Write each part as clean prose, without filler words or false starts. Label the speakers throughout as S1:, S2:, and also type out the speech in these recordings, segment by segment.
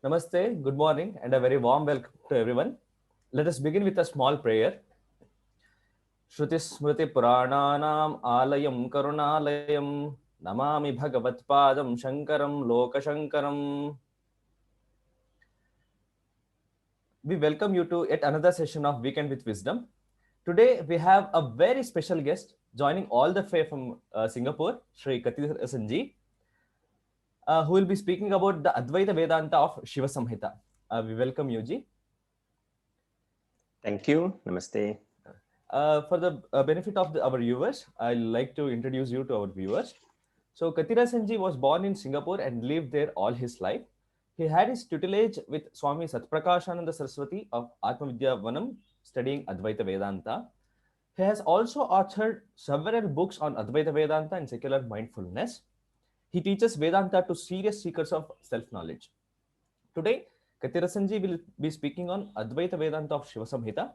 S1: Namaste, good morning, and a very warm welcome to everyone. Let us begin with a small prayer. Shruti Smriti Purananam Alayam Karunalayam Namami Bhagavatpadam Shankaram Lokashankaram. We welcome you to yet another session of Weekend with Wisdom. Today we have a very special guest joining all the way from Singapore, Sri Kathirasan K, who will be speaking about the Advaita Vedanta of Shiva Samhita. We welcome you, Ji.
S2: Thank you. Namaste.
S1: For the benefit of our viewers, I'd like to introduce you to our viewers. So, Kathirasan Ji was born in Singapore and lived there all his life. He had his tutelage with Swami Satprakashananda Saraswati of Atmavidya Vanam, studying Advaita Vedanta. He has also authored several books on Advaita Vedanta and secular mindfulness. He teaches Vedanta to serious seekers of self-knowledge. Today, Kathirasan Ji will be speaking on Advaita Vedanta of Shiva Samhita.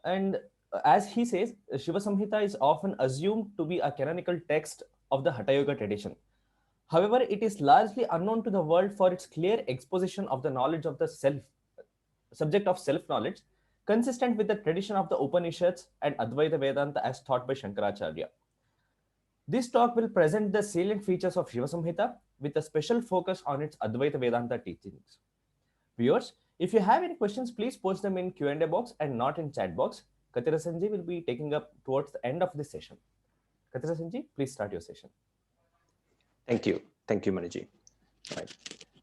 S1: And as he says, Shiva Samhita is often assumed to be a canonical text of the haṭhayoga tradition. However, it is largely unknown to the world for its clear exposition of the knowledge of the self, subject of self-knowledge, consistent with the tradition of the Upanishads and Advaita Vedanta as taught by Sankaracarya. This talk will present the salient features of Shiva Samhita with a special focus on its Advaita Vedanta teachings. Viewers, if you have any questions, please post them in Q&A box and not in chat box. Kathirasan Ji will be taking up towards the end of this session. Kathirasan Ji, please start your session.
S2: Thank you. Thank you, Maniji. Right.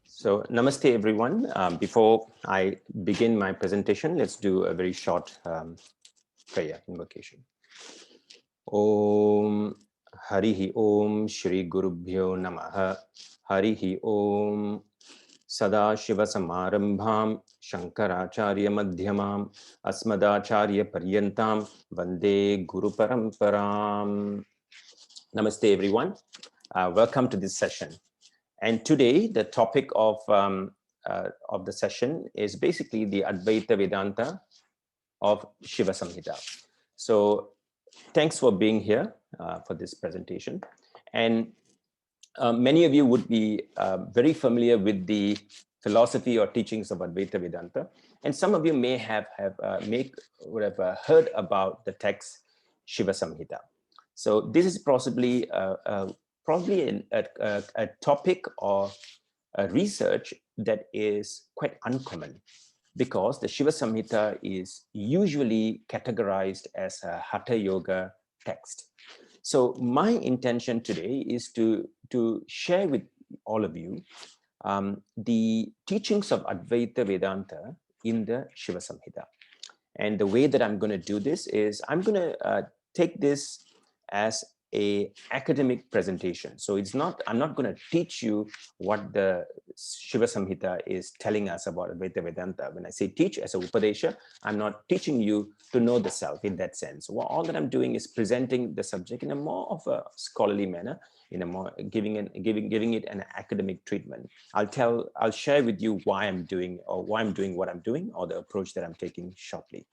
S2: So, namaste, everyone. Before I begin my presentation, let's do a very short prayer invocation. Om Harihi Om Shri Gurubhyo Namaha Harihi Om Sada Shiva Samarambham Shankaracharya Madhyamam Asmadacharya Paryantam Vande Guru Paramparam. Namaste, everyone. Welcome to this session. And today, the topic of the session is basically the Advaita Vedanta of Shiva Samhita. So thanks for being here for this presentation. And many of you would be very familiar with the philosophy or teachings of Advaita Vedanta. And some of you may have would have heard about the text Shiva Samhita. So this is possibly a topic or a research that is quite uncommon, because the Shiva Samhita is usually categorized as a Hatha Yoga text. So my intention today is to share with all of you the teachings of Advaita Vedanta in the Shiva Samhita. And the way that I'm going to do this is I'm going to take this as a academic presentation. So I'm not going to teach you what the Shiva Samhita is telling us about Advaita Vedanta. When I say teach as a Upadesha, I'm not teaching you to know the self in that sense. Well, all that I'm doing is presenting the subject in a more of a scholarly manner, in a more giving it an academic treatment. I'll share with you why I'm doing what I'm doing, or the approach that I'm taking shortly.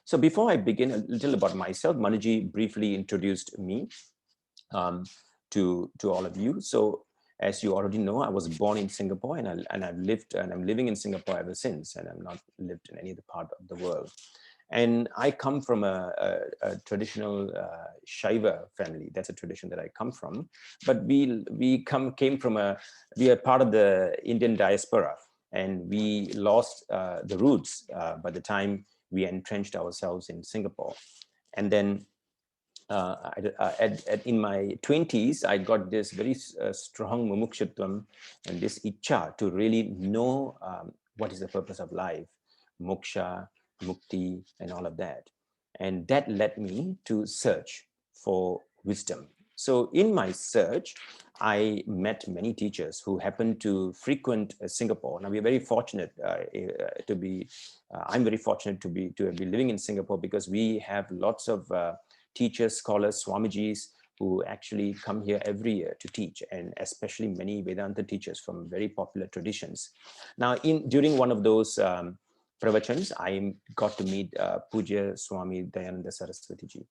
S2: So before I begin, a little about myself. Maniji briefly introduced me to all of you. So as you already know, I was born in Singapore, and I'm living in Singapore ever since, and I'm not lived in any other part of the world. And I come from a traditional Shiva family. That's a tradition that I come from. But we are part of the Indian diaspora, and we lost the roots by the time we entrenched ourselves in Singapore. And then in my 20s, I got this very strong mumukshutvam and this icha to really know what is the purpose of life, moksha, mukti, and all of that. And that led me to search for wisdom. So in my search, I met many teachers who happened to frequent Singapore. Now we're very fortunate I'm very fortunate to be living in Singapore, because we have lots of teachers, scholars, Swamijis, who actually come here every year to teach, and especially many Vedanta teachers from very popular traditions. Now, during one of those pravachans, I got to meet Puja Swami Dayananda Saraswati ji.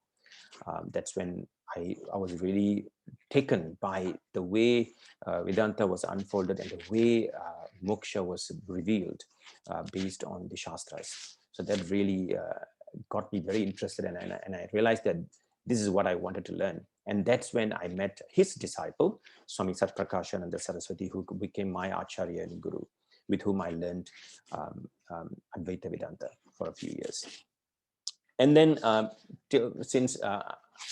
S2: That's when I was really taken by the way Vedanta was unfolded, and the way moksha was revealed based on the Shastras. So that really got me very interested, and I realized that this is what I wanted to learn. And that's when I met his disciple, Swami Satprakashananda Saraswati, who became my Acharya and Guru, with whom I learned Advaita Vedanta for a few years. And then since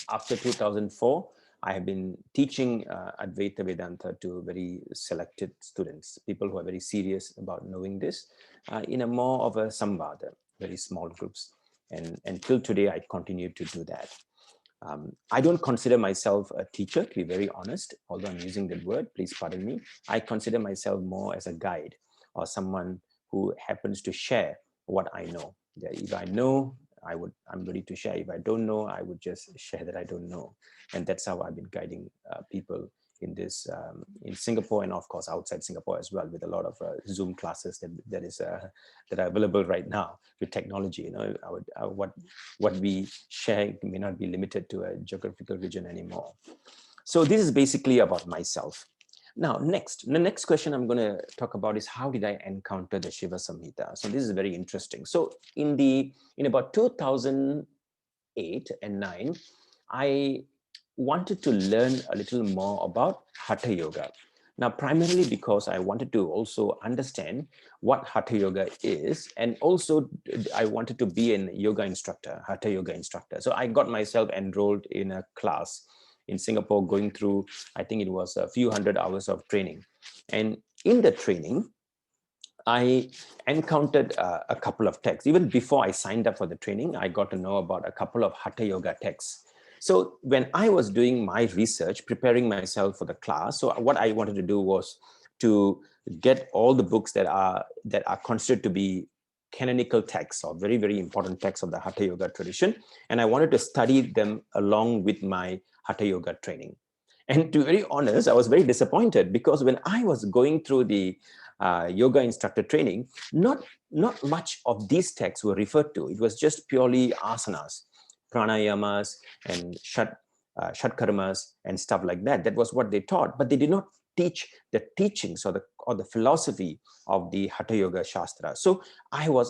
S2: after 2004, I have been teaching Advaita Vedanta to very selected students, people who are very serious about knowing this, in a more of a samvada, very small groups. And till today, I continue to do that. I don't consider myself a teacher, to be very honest, although I'm using that word, please pardon me. I consider myself more as a guide or someone who happens to share what I know. If I know, I'm ready to share. If I don't know, I would just share that I don't know. And that's how I've been guiding people in this, in Singapore, and of course outside Singapore as well, with a lot of Zoom classes that are available right now with technology. You know, what we share may not be limited to a geographical region anymore. So this is basically about myself. Now, the next question I'm going to talk about is, how did I encounter the Shiva Samhita? So this is very interesting. So in about 2008 and 9, I wanted to learn a little more about Hatha Yoga. Now, primarily because I wanted to also understand what Hatha Yoga is, and also I wanted to be a yoga instructor, Hatha Yoga instructor. So I got myself enrolled in a class in Singapore, going through, I think it was a few hundred hours of training. And in the training, I encountered a couple of texts. Even before I signed up for the training, I got to know about a couple of Hatha Yoga texts. So when I was doing my research, preparing myself for the class, so what I wanted to do was to get all the books that are considered to be canonical texts, or very, very important texts of the Hatha Yoga tradition. And I wanted to study them along with my Hatha Yoga training. And to be very honest, I was very disappointed, because when I was going through the yoga instructor training, not much of these texts were referred to. It was just purely asanas, pranayamas, and shatkarmas and stuff like that. That was what they taught, but they did not teach the teachings or the philosophy of the Hatha Yoga Shastra. So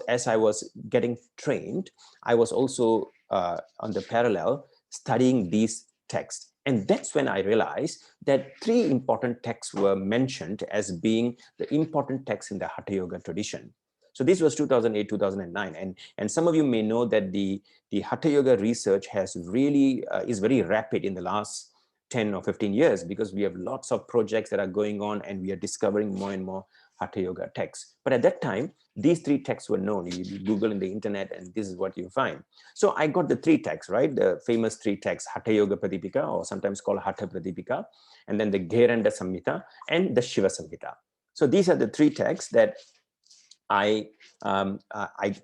S2: as I was getting trained, I was also on the parallel studying these texts. And that's when I realized that 3 important texts were mentioned as being the important texts in the Hatha Yoga tradition. So this was 2008, 2009. And some of you may know that the Hatha Yoga research has really, is very rapid in the last 10 or 15 years, because we have lots of projects that are going on, and we are discovering more and more Hatha Yoga texts. But at that time, these 3 texts were known. You Google in the internet, and this is what you find. So I got the 3 texts, right? The famous 3 texts, Hatha Yoga Pradipika, or sometimes called Hatha Pradipika, and then the Gheranda Samhita and the Shiva Samhita. So these are the 3 texts that I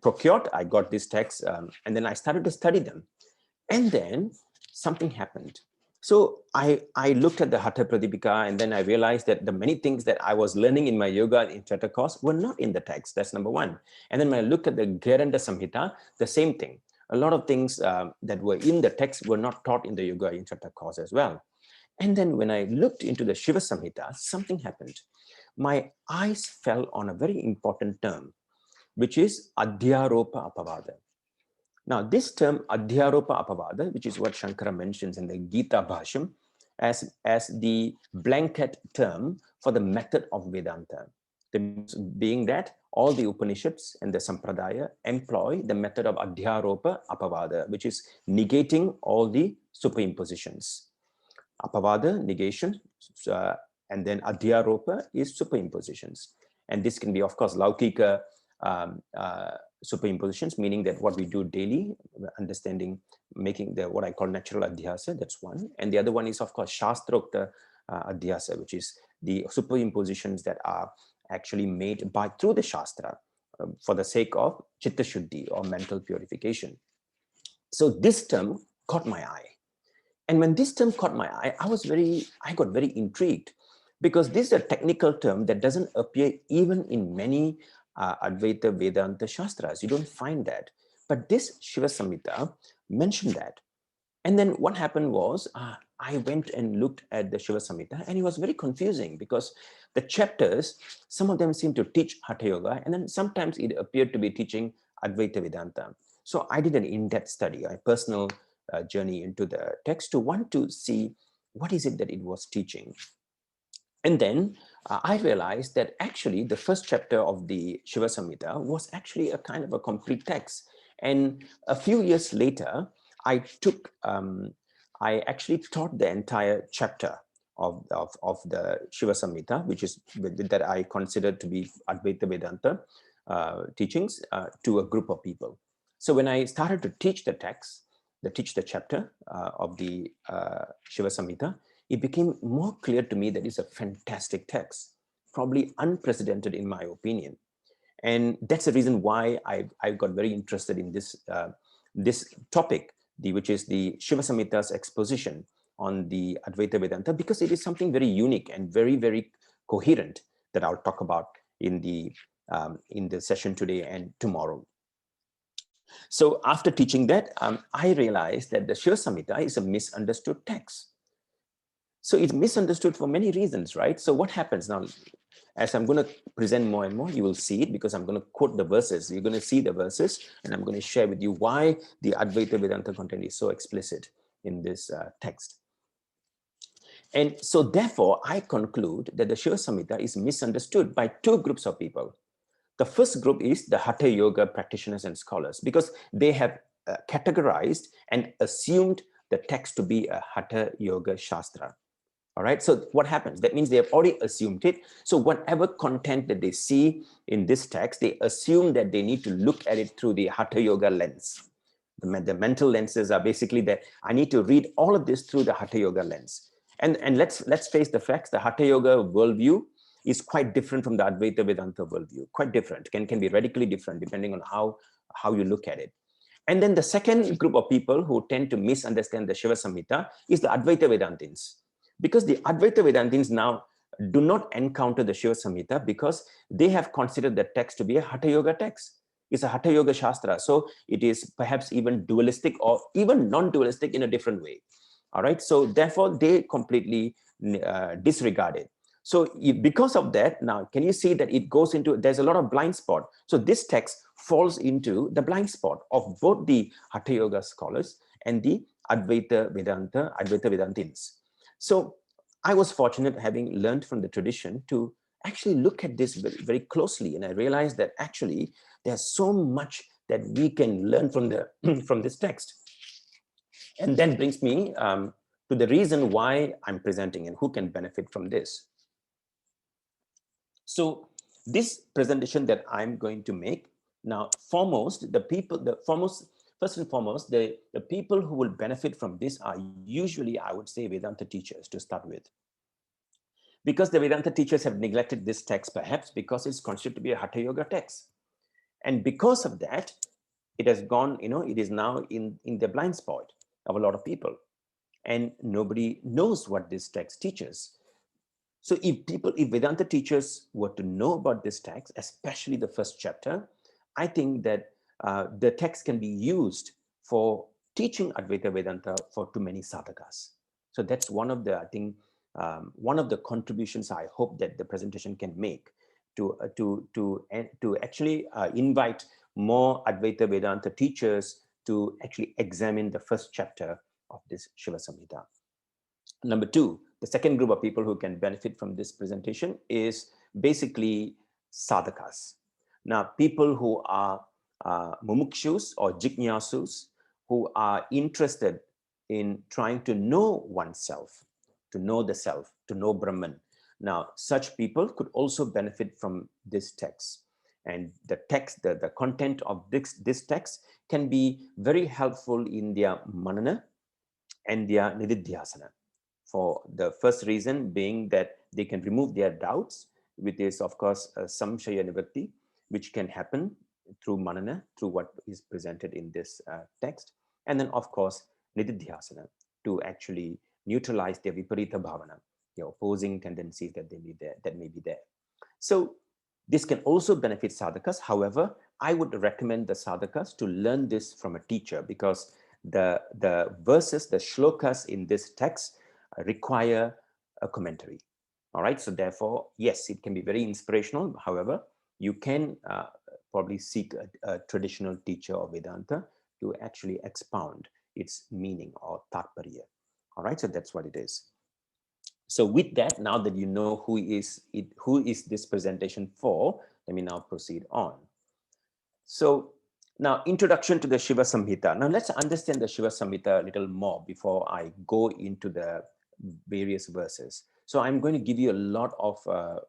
S2: procured. I got these texts, and then I started to study them. And then something happened. So I looked at the Hatha Pradipika, and then I realized that the many things that I was learning in my yoga instructor course were not in the text. That's number one. And then when I looked at the Gheranda Samhita, the same thing. A lot of things that were in the text were not taught in the yoga instructor course as well. And then when I looked into the Shiva Samhita, something happened. My eyes fell on a very important term, which is Adhyaropa Apavada. Now, this term Adhyaropa Apavada, which is what Shankara mentions in the Gita Bhashyam as the blanket term for the method of Vedanta, being that all the Upanishads and the Sampradaya employ the method of Adhyaropa Apavada, which is negating all the superimpositions. Apavada, negation, and then Adhyaropa is superimpositions. And this can be, of course, Laukika superimpositions, meaning that what we do daily, understanding, making what I call natural adhyasa, that's one. And the other one is, of course, Shastrokta adhyasa, which is the superimpositions that are actually made through the Shastra for the sake of Chitta Shuddhi, or mental purification. So this term caught my eye. And when this term caught my eye, I got very intrigued, because this is a technical term that doesn't appear even in many Advaita Vedanta Shastras. You don't find that. But this Shiva Samhita mentioned that. And then what happened was, I went and looked at the Shiva Samhita, and it was very confusing because the chapters, some of them seem to teach Hatha Yoga, and then sometimes it appeared to be teaching Advaita Vedanta. So I did an in-depth study, a personal journey into the text to want to see what is it that it was teaching. And then I realized that actually the first chapter of the Shiva Samhita was actually a kind of a complete text. And a few years later, I took, I actually taught the entire chapter of the Shiva Samhita, which is that I considered to be Advaita Vedanta teachings to a group of people. So when I started to teach the text, teach the chapter of the Shiva Samhita, it became more clear to me that it's a fantastic text, probably unprecedented in my opinion. And that's the reason why I got very interested in this topic, which is the Shiva Samhita's exposition on the Advaita Vedanta, because it is something very unique and very, very coherent that I'll talk about in the session today and tomorrow. So after teaching that, I realized that the Shiva Samhita is a misunderstood text. So it's misunderstood for many reasons, right? So what happens now, as I'm going to present more and more, you will see it because I'm going to quote the verses. You're going to see the verses, and I'm going to share with you why the Advaita Vedanta content is so explicit in this text. And so therefore, I conclude that the Shiva Samhita is misunderstood by two groups of people. The first group is the Hatha Yoga practitioners and scholars, because they have categorized and assumed the text to be a Hatha Yoga Shastra. All right, so what happens? That means they have already assumed it. So whatever content that they see in this text, they assume that they need to look at it through the Hatha Yoga lens. The mental lenses are basically that I need to read all of this through the Hatha Yoga lens. And let's face the facts, the Hatha Yoga worldview is quite different from the Advaita Vedanta worldview, quite different, can be radically different depending on how you look at it. And then the second group of people who tend to misunderstand the Shiva Samhita is the Advaita Vedantins. Because the Advaita Vedantins now do not encounter the Shiva Samhita because they have considered the text to be a Hatha Yoga text. It's a Hatha Yoga Shastra. So it is perhaps even dualistic or even non-dualistic in a different way. All right. So therefore, they completely disregard it. So because of that, now, can you see that it goes into, there's a lot of blind spot. So this text falls into the blind spot of both the Hatha Yoga scholars and the Advaita Vedantins. So I was fortunate, having learned from the tradition, to actually look at this very, very closely. And I realized that actually there's so much that we can learn from from this text. And that brings me to the reason why I'm presenting and who can benefit from this. So this presentation that I'm going to make now, first and foremost, the people who will benefit from this are usually, I would say, Vedanta teachers to start with. Because the Vedanta teachers have neglected this text, perhaps because it's considered to be a Hatha Yoga text. And because of that, it has gone, it is now in the blind spot of a lot of people. And nobody knows what this text teaches. So if Vedanta teachers were to know about this text, especially the first chapter, I think that the text can be used for teaching Advaita Vedanta to many sadhakas. So that's one of the, I think, one of the contributions I hope that the presentation can make to actually invite more Advaita Vedanta teachers to actually examine the first chapter of this Shiva Samhita. Number two, the second group of people who can benefit from this presentation is basically sadhakas. Now, people who are mumukshus or jignasus, who are interested in trying to know oneself, to know the self, to know Brahman. Now, such people could also benefit from this text. And the text, the content of this text can be very helpful in their manana and their nididhyasana. For the first reason being that they can remove their doubts, which is, of course, samshaya nivritti, which can happen through manana, through what is presented in this text. And then, of course, nididhyasana, to actually neutralize their viparita bhavana, the opposing tendencies that may be there. So this can also benefit sadhakas. However, I would recommend the sadhakas to learn this from a teacher, because the verses, the shlokas in this text require a commentary. All right, so therefore, yes, it can be very inspirational. However, you can probably seek a traditional teacher of Vedanta to actually expound its meaning or tatparya. All right, so that's what it is. So with that, now that you know who is this presentation for, let me now proceed on. So now, introduction to the Shiva Samhita. Now let's understand the Shiva Samhita a little more before I go into the various verses. So I'm going to give you a lot of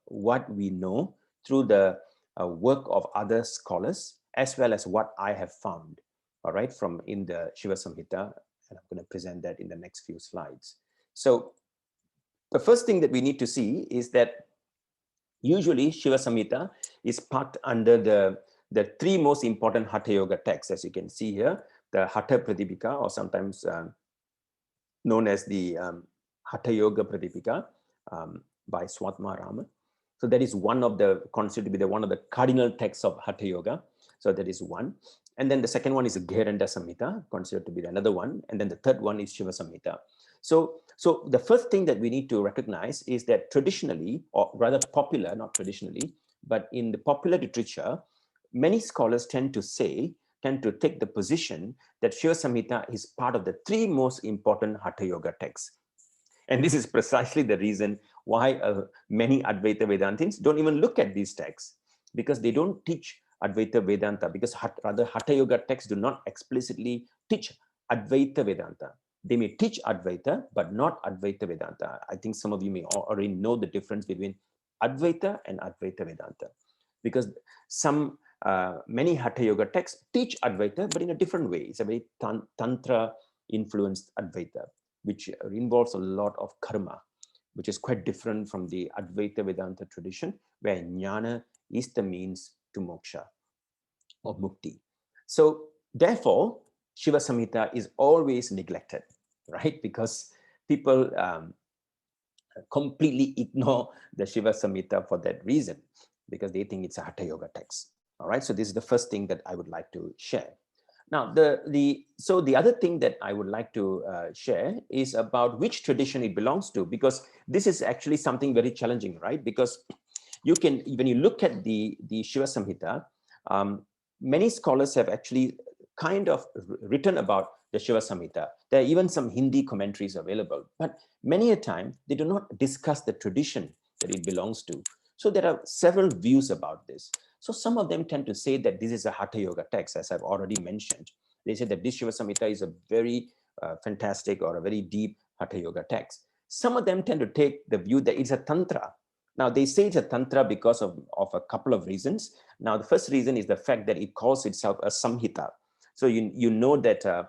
S2: what we know through the work of other scholars, as well as what I have found, all right, from in the Shiva Samhita, and I'm going to present that in the next few slides. So the first thing that we need to see is that usually Shiva Samhita is packed under the three most important Hatha Yoga texts, as you can see here, the Hatha Pradipika, or sometimes known as the Hatha Yoga Pradipika by Swatma Rama. So that is one of the, considered to be one of the cardinal texts of Hatha Yoga. So that is one. And then the second one is Gheranda Samhita, considered to be another one. And then the third one is Shiva Samhita. So the first thing that we need to recognize is that traditionally, or rather popular, not traditionally, but in the popular literature, many scholars tend to take the position that Shiva Samhita is part of the three most important Hatha Yoga texts. And this is precisely the reason why many Advaita Vedantins don't even look at these texts, because they don't teach Advaita Vedanta, because rather Hatha Yoga texts do not explicitly teach Advaita Vedanta. They may teach Advaita, but not Advaita Vedanta. I think some of you may already know the difference between Advaita and Advaita Vedanta, because many Hatha Yoga texts teach Advaita, but in a different way. It's a very Tantra influenced Advaita, which involves a lot of karma, which is quite different from the Advaita Vedanta tradition, where jnana is the means to moksha or mukti. So therefore, Shiva Samhita is always neglected, right? Because people completely ignore the Shiva Samhita for that reason, because they think it's a Hatha Yoga text. All right, so this is the first thing that I would like to share. Now, the other thing that I would like to share is about which tradition it belongs to, because this is actually something very challenging, right? Because you can, when you look at the Shiva Samhita, many scholars have actually kind of written about the Shiva Samhita. There are even some Hindi commentaries available, but many a time they do not discuss the tradition that it belongs to. So there are several views about this. So some of them tend to say that this is a Hatha Yoga text, as I've already mentioned. They say that this Shiva Samhita is a very fantastic or a very deep Hatha Yoga text. Some of them tend to take the view that it's a Tantra. Now, they say it's a Tantra because of a couple of reasons. Now, the first reason is the fact that it calls itself a Samhita. So you know that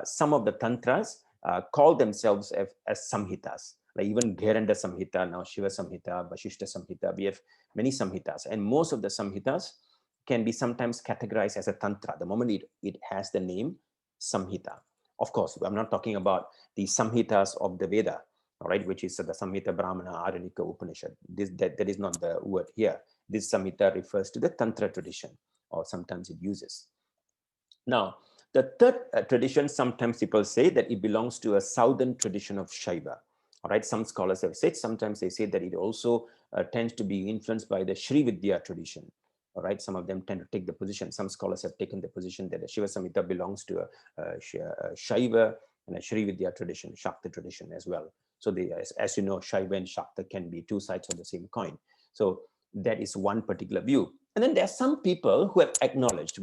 S2: some of the Tantras call themselves as Samhitas. Like even Gheranda Samhita, now Shiva Samhita, Vashishta Samhita, we have many Samhitas. And most of the Samhitas can be sometimes categorized as a Tantra, the moment it has the name Samhita. Of course, I'm not talking about the Samhitas of the Veda, all right, which is the Samhita, Brahmana, Aranika, Upanishad. That is not the word here. This Samhita refers to the Tantra tradition, or sometimes it uses. Now, the third tradition, sometimes people say that it belongs to a southern tradition of Shiva. All right, some scholars have said, sometimes they say that it also tends to be influenced by the Sri Vidya tradition. All right, some of them tend to take the position. Some scholars have taken the position that the Shiva Samhita belongs to a Shiva and a Sri Vidya tradition, Shakta tradition as well. So as you know, Shiva and Shakta can be two sides of the same coin. So that is one particular view. And then there are some people who have acknowledged,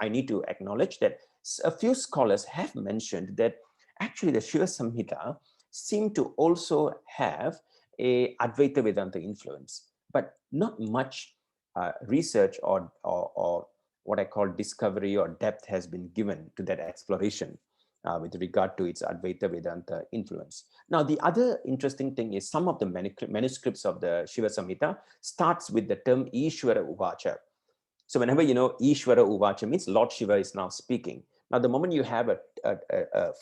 S2: I need to acknowledge that a few scholars have mentioned that actually the Shiva Samhita seem to also have a Advaita Vedanta influence, but not much research or what I call discovery or depth has been given to that exploration with regard to its Advaita Vedanta influence. Now, the other interesting thing is some of the manuscripts of the Shiva Samhita starts with the term Ishvara Uvacha. So whenever you know Ishvara Uvacha means Lord Shiva is now speaking. Now, the moment you have a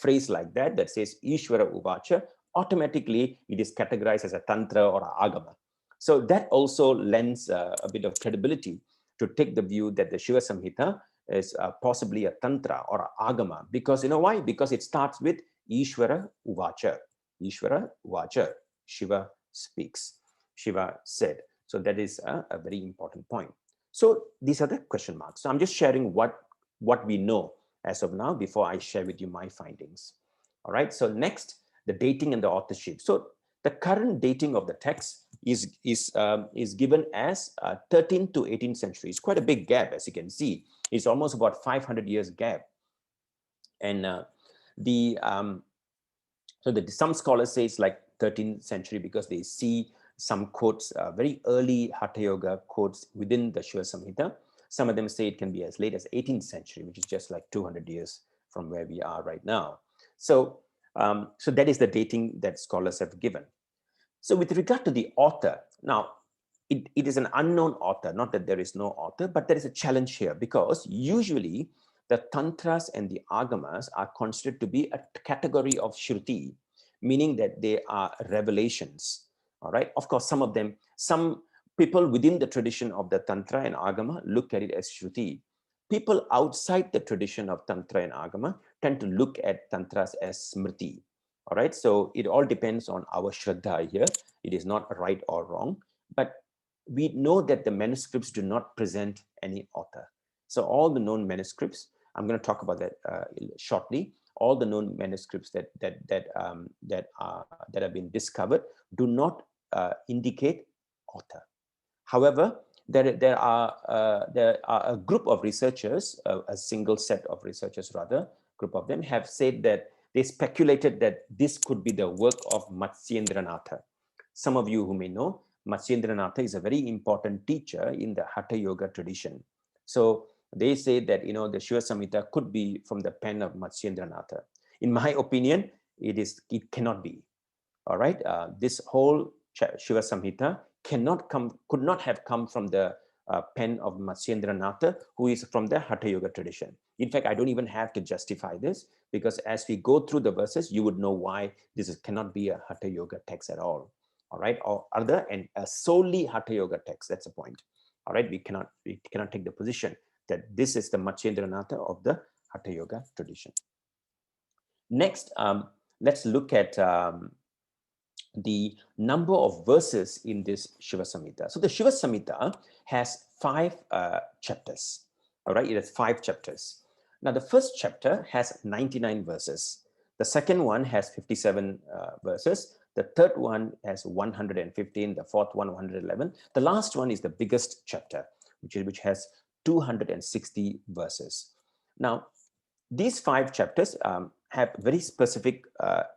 S2: phrase like that says Ishvara Uvacha, automatically it is categorized as a Tantra or a Agama. So that also lends a bit of credibility to take the view that the Shiva Samhita is possibly a Tantra or a Agama. Because you know why? Because it starts with Ishvara Uvacha. Ishvara Vacha, Shiva speaks, Shiva said. So that is a very important point. So these are the question marks. So I'm just sharing what we know as of now before I share with you my findings. All right, so next, the dating and the authorship. So the current dating of the text is given as 13th to 18th century. It's quite a big gap, as you can see. It's almost about 500 years gap. And some scholars say it's like 13th century because they see some quotes, very early Hatha Yoga quotes within the Shiva Samhita. Some of them say it can be as late as 18th century, which is just like 200 years from where we are right now. So, so that is the dating that scholars have given. So with regard to the author, now it is an unknown author, not that there is no author, but there is a challenge here because usually the tantras and the agamas are considered to be a category of shruti, meaning that they are revelations. All right. Of course, some people within the tradition of the tantra and agama look at it as shruti. People outside the tradition of tantra and agama tend to look at tantras as smriti. All right. So it all depends on our shraddha here. It is not right or wrong, but we know that the manuscripts do not present any author. So all the known manuscripts, I'm going to talk about that shortly. All the known manuscripts that have been discovered do not indicate author. However, there are a group of researchers, a single set of researchers rather, group of them have said that they speculated that this could be the work of Matsyendranatha. Some of you who may know, Matsyendranatha is a very important teacher in the Hatha Yoga tradition. So they say that, you know, the Shiva Samhita could be from the pen of Matsyendranatha. In my opinion, it cannot be. All right, this whole Shiva Samhita could not have come from the pen of Matsyendranatha, who is from the Hatha Yoga tradition. In fact, I don't even have to justify this because as we go through the verses, you would know why cannot be a Hatha Yoga text at all. All right, or other and a solely Hatha Yoga text. That's the point. All right, we cannot take the position that this is the Matsyendranatha of the Hatha Yoga tradition. Next, let's look at the number of verses in this Shiva Samhita. So the Shiva Samhita has 5 chapters. All right, it has 5 chapters. Now the first chapter has 99 verses. The second one has 57 verses. The third one has 115. The fourth one 111. The last one is the biggest chapter, which has 260 verses. Now these 5 chapters have very specific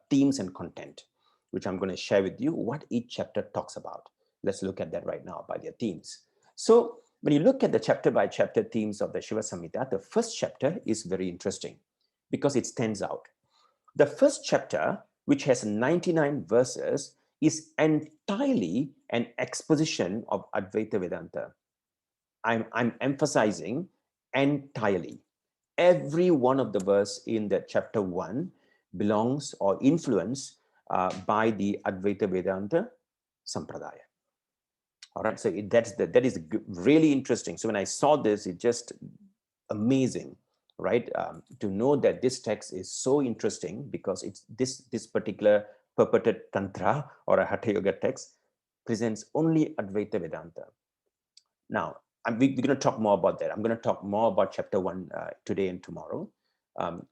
S2: themes and content, which I'm going to share with you what each chapter talks about. Let's look at that right now by their themes. So when you look at the chapter by chapter themes of the Shiva Samhita, the first chapter is very interesting because it stands out. The first chapter, which has 99 verses, is entirely an exposition of Advaita Vedanta. I'm emphasizing entirely. Every one of the verse in that chapter 1 belongs or influenced by the Advaita Vedanta Sampradaya. All right, so that is really interesting. So when I saw this, it's just amazing, right? To know that this text is so interesting because it's this particular purported tantra or a Hatha Yoga text presents only Advaita Vedanta. Now, we're going to talk more about that. I'm going to talk more about chapter 1 today and tomorrow.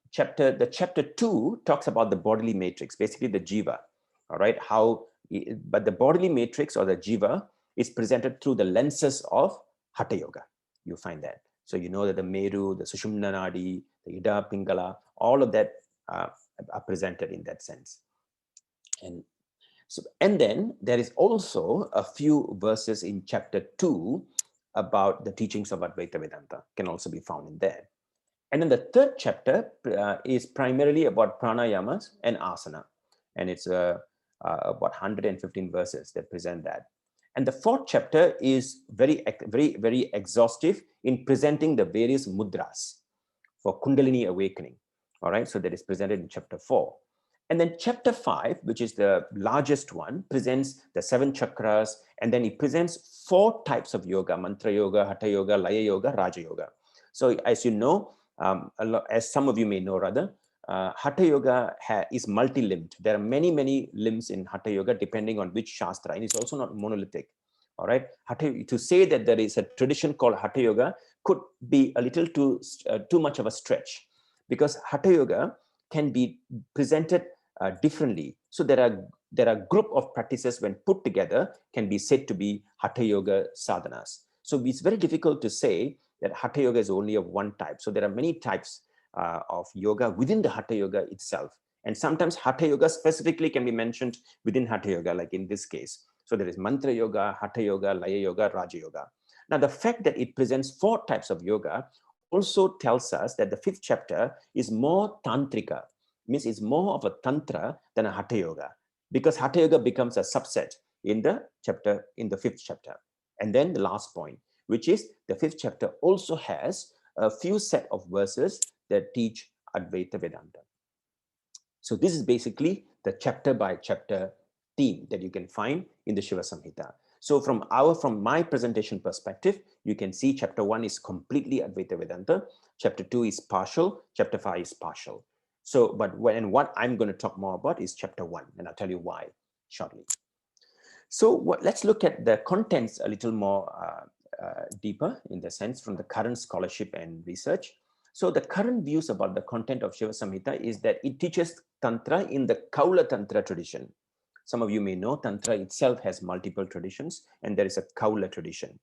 S2: Chapter 2 talks about the bodily matrix, basically the jiva. All right, but the bodily matrix or the jiva is presented through the lenses of Hatha Yoga. You find that. So you know that the Meru, the Sushumna Nadi, the Ida Pingala, all of that are presented in that sense. And then there is also a few verses in chapter 2 about the teachings of Advaita Vedanta, can also be found in there. And then the third chapter is primarily about pranayamas and asana. And it's about 115 verses that present that. And the fourth chapter is very, very, very exhaustive in presenting the various mudras for Kundalini awakening. All right, so that is presented in chapter 4. And then chapter 5, which is the largest one, presents the 7 chakras, and then it presents 4 types of yoga: mantra yoga, hatha yoga, laya yoga, raja yoga. So as you know, as some of you may know rather, Hatha Yoga is multi-limbed. There are many limbs in Hatha Yoga depending on which Shastra, and it's also not monolithic. All right, to say that there is a tradition called Hatha Yoga could be a little too much of a stretch, because Hatha Yoga can be presented differently. So there are group of practices when put together can be said to be Hatha Yoga sadhanas. So it's very difficult to say that Hatha Yoga is only of one type. So there are many types of yoga within the Hatha Yoga itself. And sometimes Hatha Yoga specifically can be mentioned within Hatha Yoga, like in this case. So there is Mantra Yoga, Hatha Yoga, Laya Yoga, Raja Yoga. Now the fact that it presents 4 types of yoga also tells us that the 5th chapter is more tantrika, means it's more of a tantra than a Hatha Yoga, because Hatha Yoga becomes a subset in the 5th chapter. And then the last point, which is the 5th chapter also has a few set of verses that teach Advaita Vedanta. So this is basically the chapter by chapter theme that you can find in the Shiva Samhita. So from my presentation perspective, you can see chapter 1 is completely Advaita Vedanta, chapter 2 is partial, chapter 5 is partial. So, what I'm going to talk more about is chapter 1, and I'll tell you why shortly. So let's look at the contents a little more deeper, in the sense from the current scholarship and research. So the current views about the content of Shiva Samhita is that it teaches Tantra in the Kaula Tantra tradition. Some of you may know Tantra itself has multiple traditions, and there is a Kaula tradition.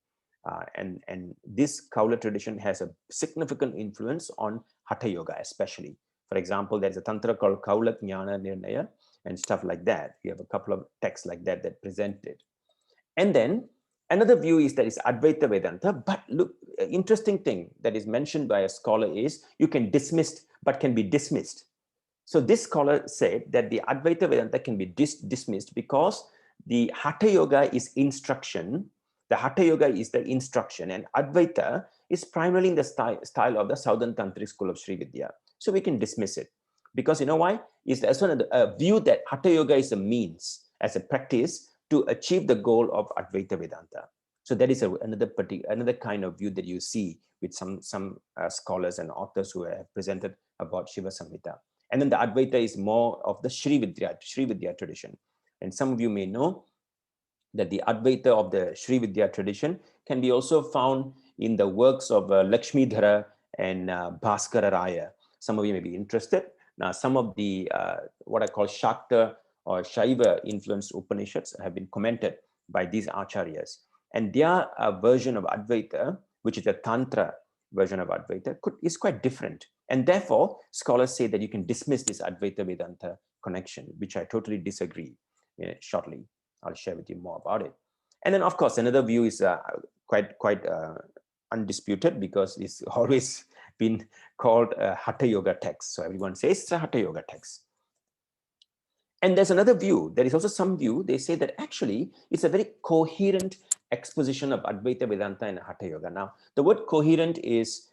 S2: And this Kaula tradition has a significant influence on Hatha Yoga especially. For example, there's a Tantra called Kaula Jnana Nirnaya and stuff like that. We have a couple of texts like that that present it. And then another view is that it's Advaita Vedanta, but look, interesting thing that is mentioned by a scholar is you can dismiss, but can be dismissed. So this scholar said that the Advaita Vedanta can be dismissed because the Hatha Yoga is instruction. The Hatha Yoga is the instruction, and Advaita is primarily in the style of the Southern Tantric school of Sri Vidya. So we can dismiss it, because you know why? Is there's a view that Hatha Yoga is a means, as a practice, to achieve the goal of Advaita Vedanta. So that is another kind of view that you see with some scholars and authors who have presented about Shiva Samhita. And then the Advaita is more of the Sri Vidya tradition. And some of you may know that the Advaita of the Sri Vidya tradition can be also found in the works of Lakshmidhara and Bhaskara Raya. Some of you may be interested. Now, some of the what I call Shakta or Shaiva influenced Upanishads have been commented by these acharyas. And their version of Advaita, which is a Tantra version of Advaita, is quite different. And therefore, scholars say that you can dismiss this Advaita Vedanta connection, which I totally disagree. Shortly, I'll share with you more about it. And then, of course, another view is quite undisputed, because it's always been called a Hatha Yoga text. So everyone says it's a Hatha Yoga text. And there's another view. There is also some view. They say that actually it's a very coherent exposition of Advaita Vedanta and Hatha Yoga. Now, the word coherent is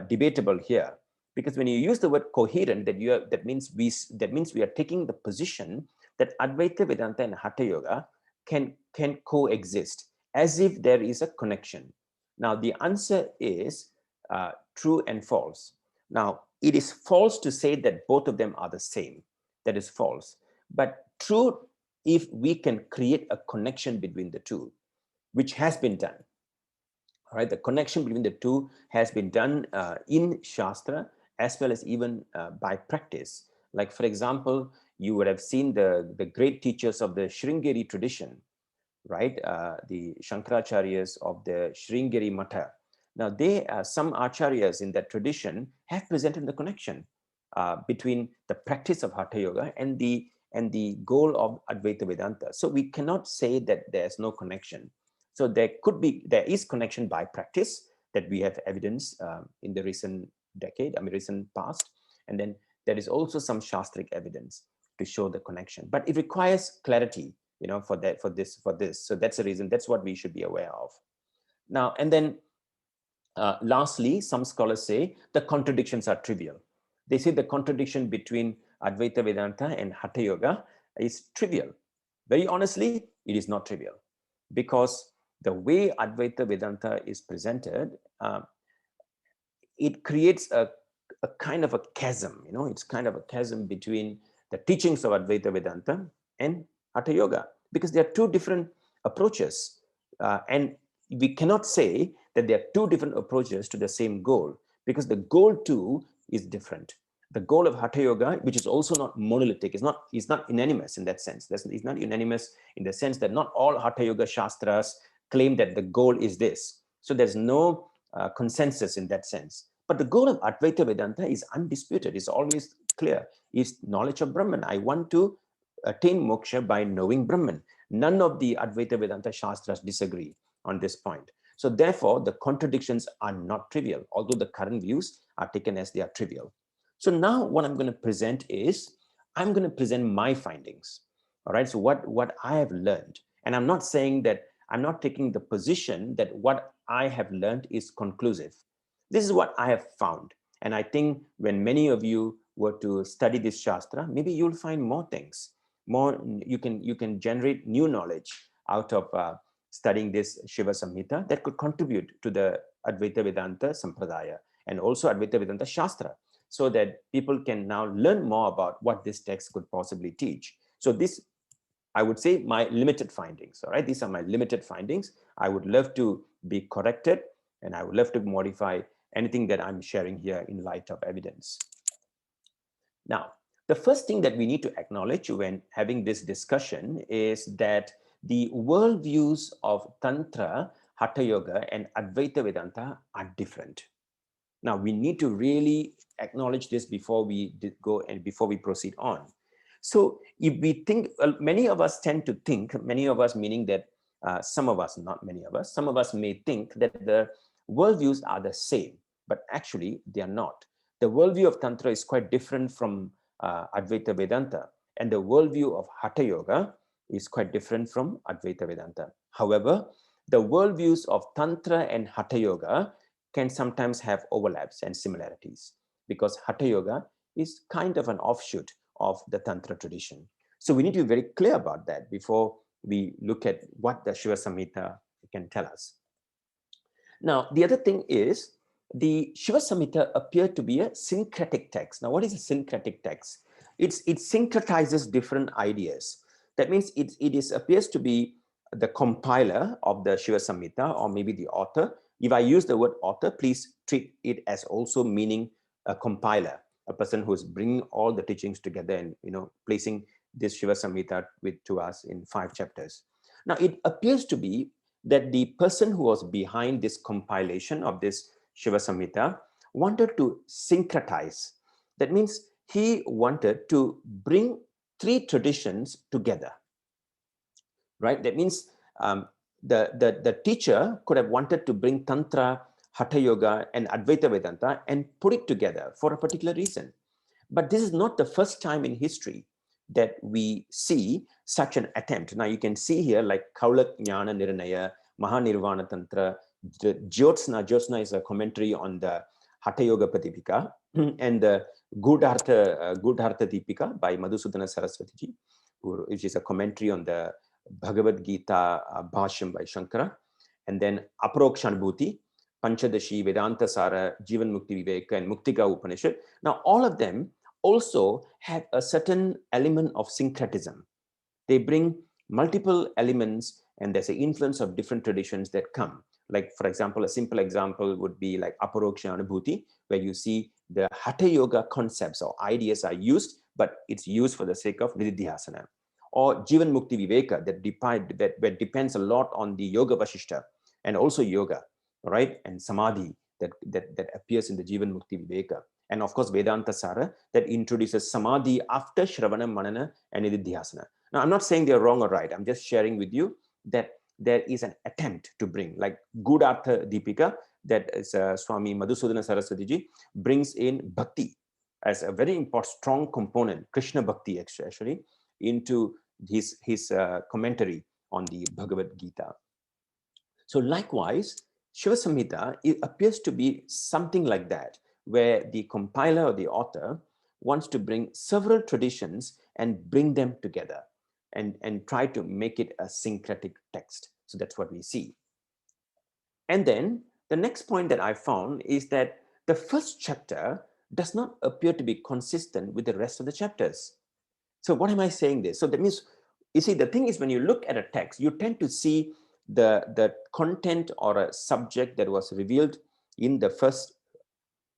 S2: debatable here, because when you use the word coherent, that means we are taking the position that Advaita Vedanta and Hatha Yoga can coexist, as if there is a connection. Now, the answer is true and false. Now, it is false to say that both of them are the same. That is false. But true if we can create a connection between the two, which has been done. All right, the connection between the two has been done in Shastra, as well as even by practice. Like, for example, you would have seen the great teachers of the Sringeri tradition, right? The Shankaracharyas of the Sringeri Matha. Now, some acharyas in that tradition have presented the connection between the practice of Hatha Yoga and the goal of Advaita Vedanta. So we cannot say that there's no connection. So there is connection by practice that we have evidence in the recent past. And then there is also some Shastric evidence to show the connection, but it requires clarity, for this. So that's the reason, that's what we should be aware of. Now, and then lastly, some scholars say the contradictions are trivial. They say the contradiction between Advaita Vedanta and Hatha Yoga is trivial. Very honestly, it is not trivial, because the way Advaita Vedanta is presented, it creates a kind of a chasm, it's kind of a chasm between the teachings of Advaita Vedanta and Hatha Yoga, because there are two different approaches. And we cannot say that there are two different approaches to the same goal, because the goal too is different. The goal of Hatha Yoga, which is also not monolithic, is not unanimous in that sense. It's not unanimous in the sense that not all Hatha Yoga Shastras claim that the goal is this. So there's no consensus in that sense. But the goal of Advaita Vedanta is undisputed, it's always clear, is knowledge of Brahman. I want to attain moksha by knowing Brahman. None of the Advaita Vedanta Shastras disagree on this point. So therefore, the contradictions are not trivial, although the current views are taken as they are trivial. So now what I'm going to present is, I'm going to present my findings. All right, so what I have learned. And I'm not saying that, I'm not taking the position that what I have learned is conclusive. This is what I have found. And I think when many of you were to study this Shastra, maybe you'll find more things. More, you can generate new knowledge out of studying this Shiva Samhita that could contribute to the Advaita Vedanta Sampradaya and also Advaita Vedanta Shastra, so that people can now learn more about what this text could possibly teach. So this, I would say, my limited findings. All right, these are my limited findings. I would love to be corrected, and I would love to modify anything that I'm sharing here in light of evidence. Now, the first thing that we need to acknowledge when having this discussion is that the worldviews of Tantra, Hatha Yoga, and Advaita Vedanta are different. Now, we need to really acknowledge this before we go and before we proceed on. So if we think, many of us tend to think, many of us meaning that some of us, not many of us, some of us may think that the worldviews are the same, but actually they are not. The worldview of Tantra is quite different from Advaita Vedanta, and the worldview of Hatha Yoga is quite different from Advaita Vedanta. However, the worldviews of Tantra and Hatha Yoga can sometimes have overlaps and similarities, because Hatha Yoga is kind of an offshoot of the Tantra tradition. So we need to be very clear about that before we look at what the Shiva Samhita can tell us. Now, the other thing is, the Shiva Samhita appeared to be a syncretic text. Now, what is a syncretic text? It syncretizes different ideas. That means it appears to be the compiler of the Shiva Samhita, or maybe the author. If I use the word author, please treat it as also meaning a compiler, a person who is bringing all the teachings together and placing this Shiva Samhita to us in 5 chapters. Now, it appears to be that the person who was behind this compilation of this Shiva Samhita wanted to syncretize. That means he wanted to bring 3 traditions together, right? That means the teacher could have wanted to bring Tantra, Hatha Yoga, and Advaita Vedanta and put it together for a particular reason. But this is not the first time in history that we see such an attempt. Now you can see here like Kaulak Jnana Nirnaya, Mahanirvana Tantra, Jyotsna is a commentary on the Hatha Yoga Pratipika, and the Gudhartha Deepika by Madhusudana Saraswati ji, which is a commentary on the Bhagavad Gita Bhashyam by Shankara, and then Aparokshanbhuti, Panchadashi, Vedanta Sara, Jivan Mukti Viveka, and Muktika Upanishad. Now, all of them also have a certain element of syncretism. They bring multiple elements, and there's an influence of different traditions that come. Like, for example, a simple example would be like Aparoksha Anubhuti, where you see the Hatha Yoga concepts or ideas are used, but it's used for the sake of Nididhyasana. Or Jivan Mukti Viveka, that depends a lot on the Yoga Vasishta and also yoga, right? And Samadhi that appears in the Jivan Mukti Viveka. And of course, Vedanta Sara that introduces Samadhi after Shravana, Manana, and Nididhyasana. Now, I'm not saying they're wrong or right. I'm just sharing with you that there is an attempt to bring, like Gudhartha Deepika, that is Swami Madhusudana Saraswati ji brings in bhakti as a very important, strong component, Krishna bhakti actually, into his commentary on the Bhagavad Gita. So likewise, Shiva Samhita, it appears to be something like that, where the compiler or the author wants to bring several traditions and bring them together and try to make it a syncretic text. So that's what we see. And then the next point that I found is that the first chapter does not appear to be consistent with the rest of the chapters. So what am I saying this? So that means, you see, the thing is, when you look at a text, you tend to see the content or a subject that was revealed in the first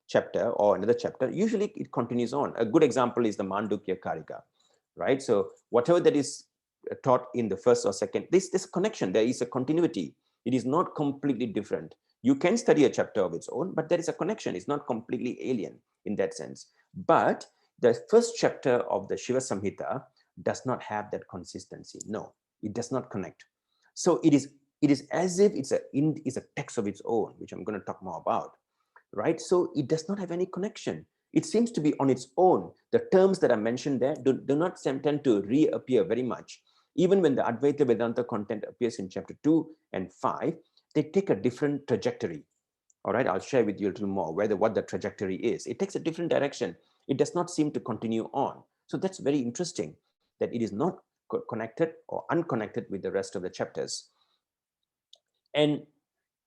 S2: chapter or another chapter. Usually it continues on. A good example is the Mandukya Karika, right? So whatever that is taught in the first or second, this connection, there is a continuity. It is not completely different. You can study a chapter of its own, but there is a connection. It's not completely alien in that sense. But the first chapter of the Shiva Samhita does not have that consistency. No, it does not connect. So it is as if it's a text of its own, which I'm going to talk more about, right? So it does not have any connection. It seems to be on its own. The terms that are mentioned there do not tend to reappear very much. Even when the Advaita Vedanta content appears in chapter 2 and 5, they take a different trajectory. All right, I'll share with you a little more what the trajectory is. It takes a different direction. It does not seem to continue on. So that's very interesting, that it is not connected or unconnected with the rest of the chapters. And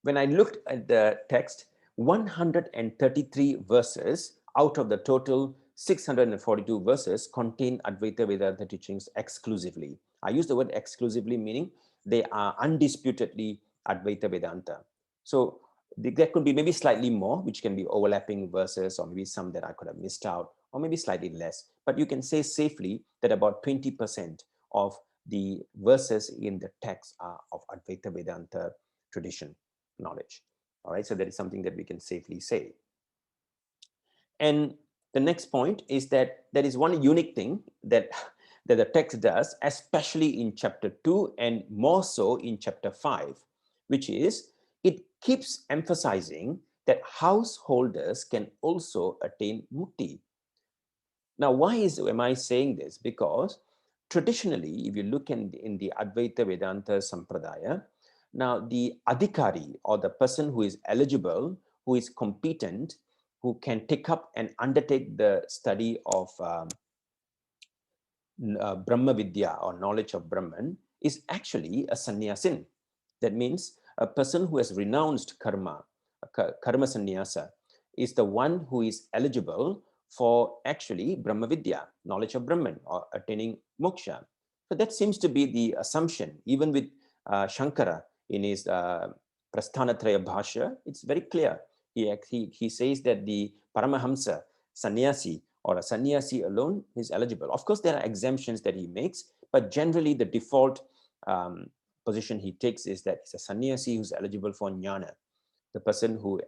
S2: when I looked at the text, 133 verses out of the total 642 verses contain Advaita Vedanta teachings exclusively. I use the word exclusively, meaning they are undisputedly Advaita Vedanta. So there could be maybe slightly more, which can be overlapping verses, or maybe some that I could have missed out, or maybe slightly less. But you can say safely that about 20% of the verses in the text are of Advaita Vedanta tradition knowledge. All right, so that is something that we can safely say. And the next point is that there is one unique thing that the text does, especially in chapter 2 and more so in chapter 5, which is it keeps emphasizing that householders can also attain mukti. Now, why am I saying this? Because traditionally, if you look in the Advaita Vedanta Sampradaya, now the adhikari, or the person who is eligible, who is competent, who can take up and undertake the study of Brahma Vidya, or knowledge of Brahman, is actually a sannyasin. That means a person who has renounced karma, karma sannyasa, is the one who is eligible for actually Brahma Vidya, knowledge of Brahman, or attaining moksha. So that seems to be the assumption. Even with Shankara in his Prasthanatraya Bhashya, it's very clear. He says that the Paramahamsa, sannyasi, or a sannyasi alone is eligible. Of course, there are exemptions that he makes, but generally the default position he takes is that it's a sannyasi who's eligible for jnana, the person who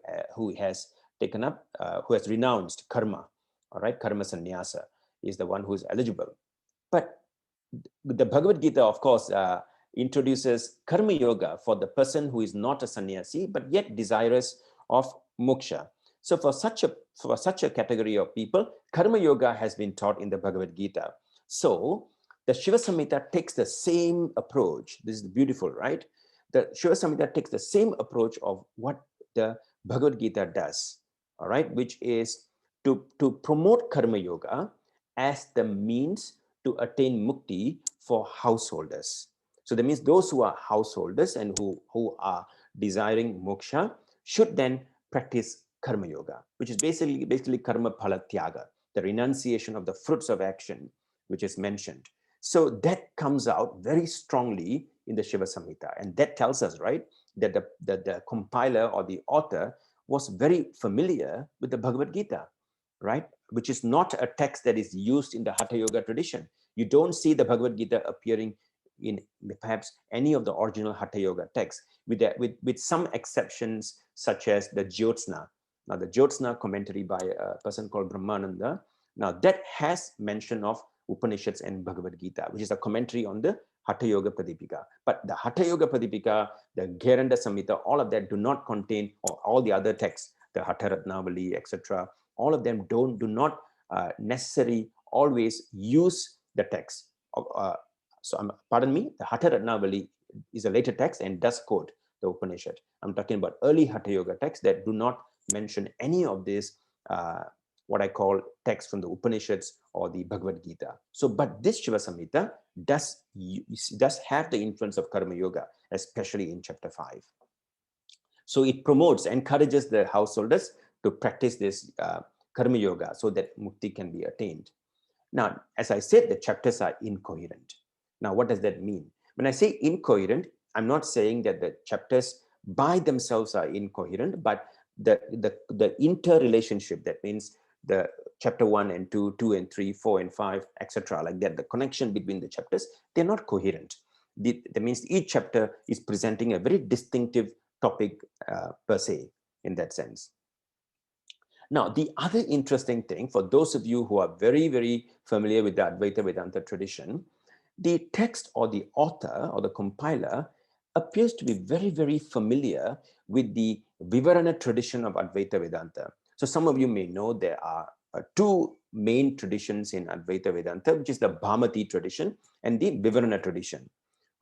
S2: has taken up, who has renounced karma, all right, karma sannyasa is the one who is eligible. But the Bhagavad Gita, of course, introduces karma yoga for the person who is not a sannyasi, but yet desirous of moksha. So for such a category of people, karma yoga has been taught in the Bhagavad Gita. So the Shiva Samhita takes the same approach. This is beautiful, right? The Shiva Samhita takes the same approach of what the Bhagavad Gita does, all right, which is to promote karma yoga as the means to attain mukti for householders. So that means those who are householders and who are desiring moksha should then practice karma yoga, which is basically karma phala tyaga, the renunciation of the fruits of action, which is mentioned. So that comes out very strongly in the Shiva Samhita, and that tells us, right, that the compiler or the author was very familiar with the Bhagavad Gita, right, which is not a text that is used in the Hatha Yoga tradition. You don't see the Bhagavad Gita appearing in perhaps any of the original Hatha Yoga texts, with some exceptions, such as the Jyotsna. Now, the Jyotsna commentary by a person called Brahmananda, now that has mention of Upanishads and Bhagavad Gita, which is a commentary on the Hatha Yoga Pradipika. But the Hatha Yoga Pradipika, the Gheranda Samhita, all of that do not contain, or all the other texts, the Hatha Ratnavali, etc., all of them do not necessarily always use the text. Pardon me, the Hatha Ratnavali is a later text and does quote the Upanishad. I'm talking about early Hatha Yoga texts that do not mention any of this, what I call text from the Upanishads or the Bhagavad Gita. So, but this Shiva Samhita does have the influence of Karma Yoga, especially in chapter 5. So it encourages the householders to practice this karma yoga, so that mukti can be attained. Now, as I said, the chapters are incoherent. Now, what does that mean? When I say incoherent, I'm not saying that the chapters by themselves are incoherent, but the interrelationship, that means the chapter 1 and 2, 2 and 3, 4 and 5, etc., like that, the connection between the chapters, they're not coherent. That means each chapter is presenting a very distinctive topic per se, in that sense. Now, the other interesting thing, for those of you who are very, very familiar with the Advaita Vedanta tradition, the text or the author or the compiler appears to be very, very familiar with the Vivarana tradition of Advaita Vedanta. So some of you may know there are two main traditions in Advaita Vedanta, which is the Bhamati tradition and the Vivarana tradition.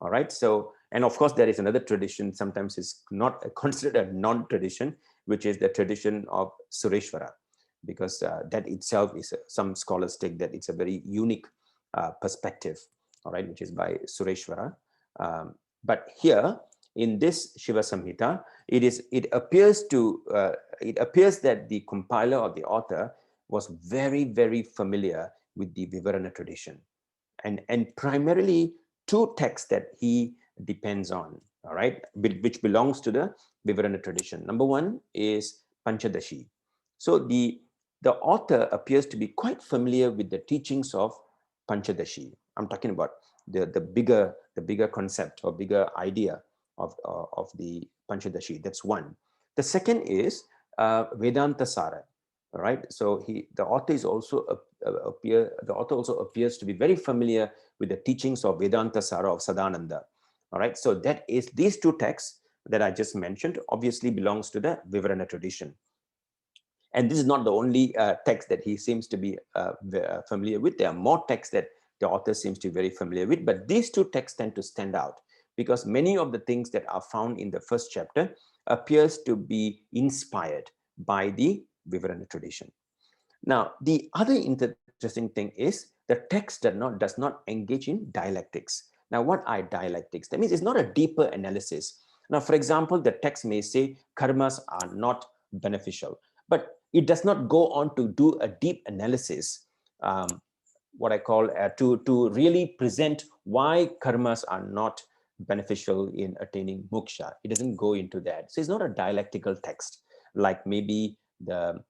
S2: All right. So, and of course, there is another tradition, sometimes is not considered a non-tradition, which is the tradition of Sureshwara, because that itself is, some scholars take that it's a very unique perspective, all right, which is by Sureshwara. But here in this Shiva Samhita, it appears that the compiler or the author was very, very familiar with the Vivarana tradition, and primarily two texts that he depends on, all right, which belongs to the Vivarana tradition. Number one is Panchadashi. So the author appears to be quite familiar with the teachings of Panchadashi. I'm talking about the bigger concept or bigger idea of the Panchadashi. That's one. The second is Vedanta Sara. All right. So the author also appears to be very familiar with the teachings of Vedanta Sara of Sadananda. All right. So that is, these two texts that I just mentioned obviously belongs to the Vivarana tradition. And this is not the only text that he seems to be familiar with. There are more texts that the author seems to be very familiar with, but these two texts tend to stand out because many of the things that are found in the first chapter appears to be inspired by the Vivarana tradition. Now, the other interesting thing is the text does not engage in dialectics. Now, what are dialectics? That means it's not a deeper analysis. Now, for example, the text may say karmas are not beneficial, but it does not go on to do a deep analysis, what I call to really present why karmas are not beneficial in attaining moksha. It doesn't go into that. So it's not a dialectical text like maybe the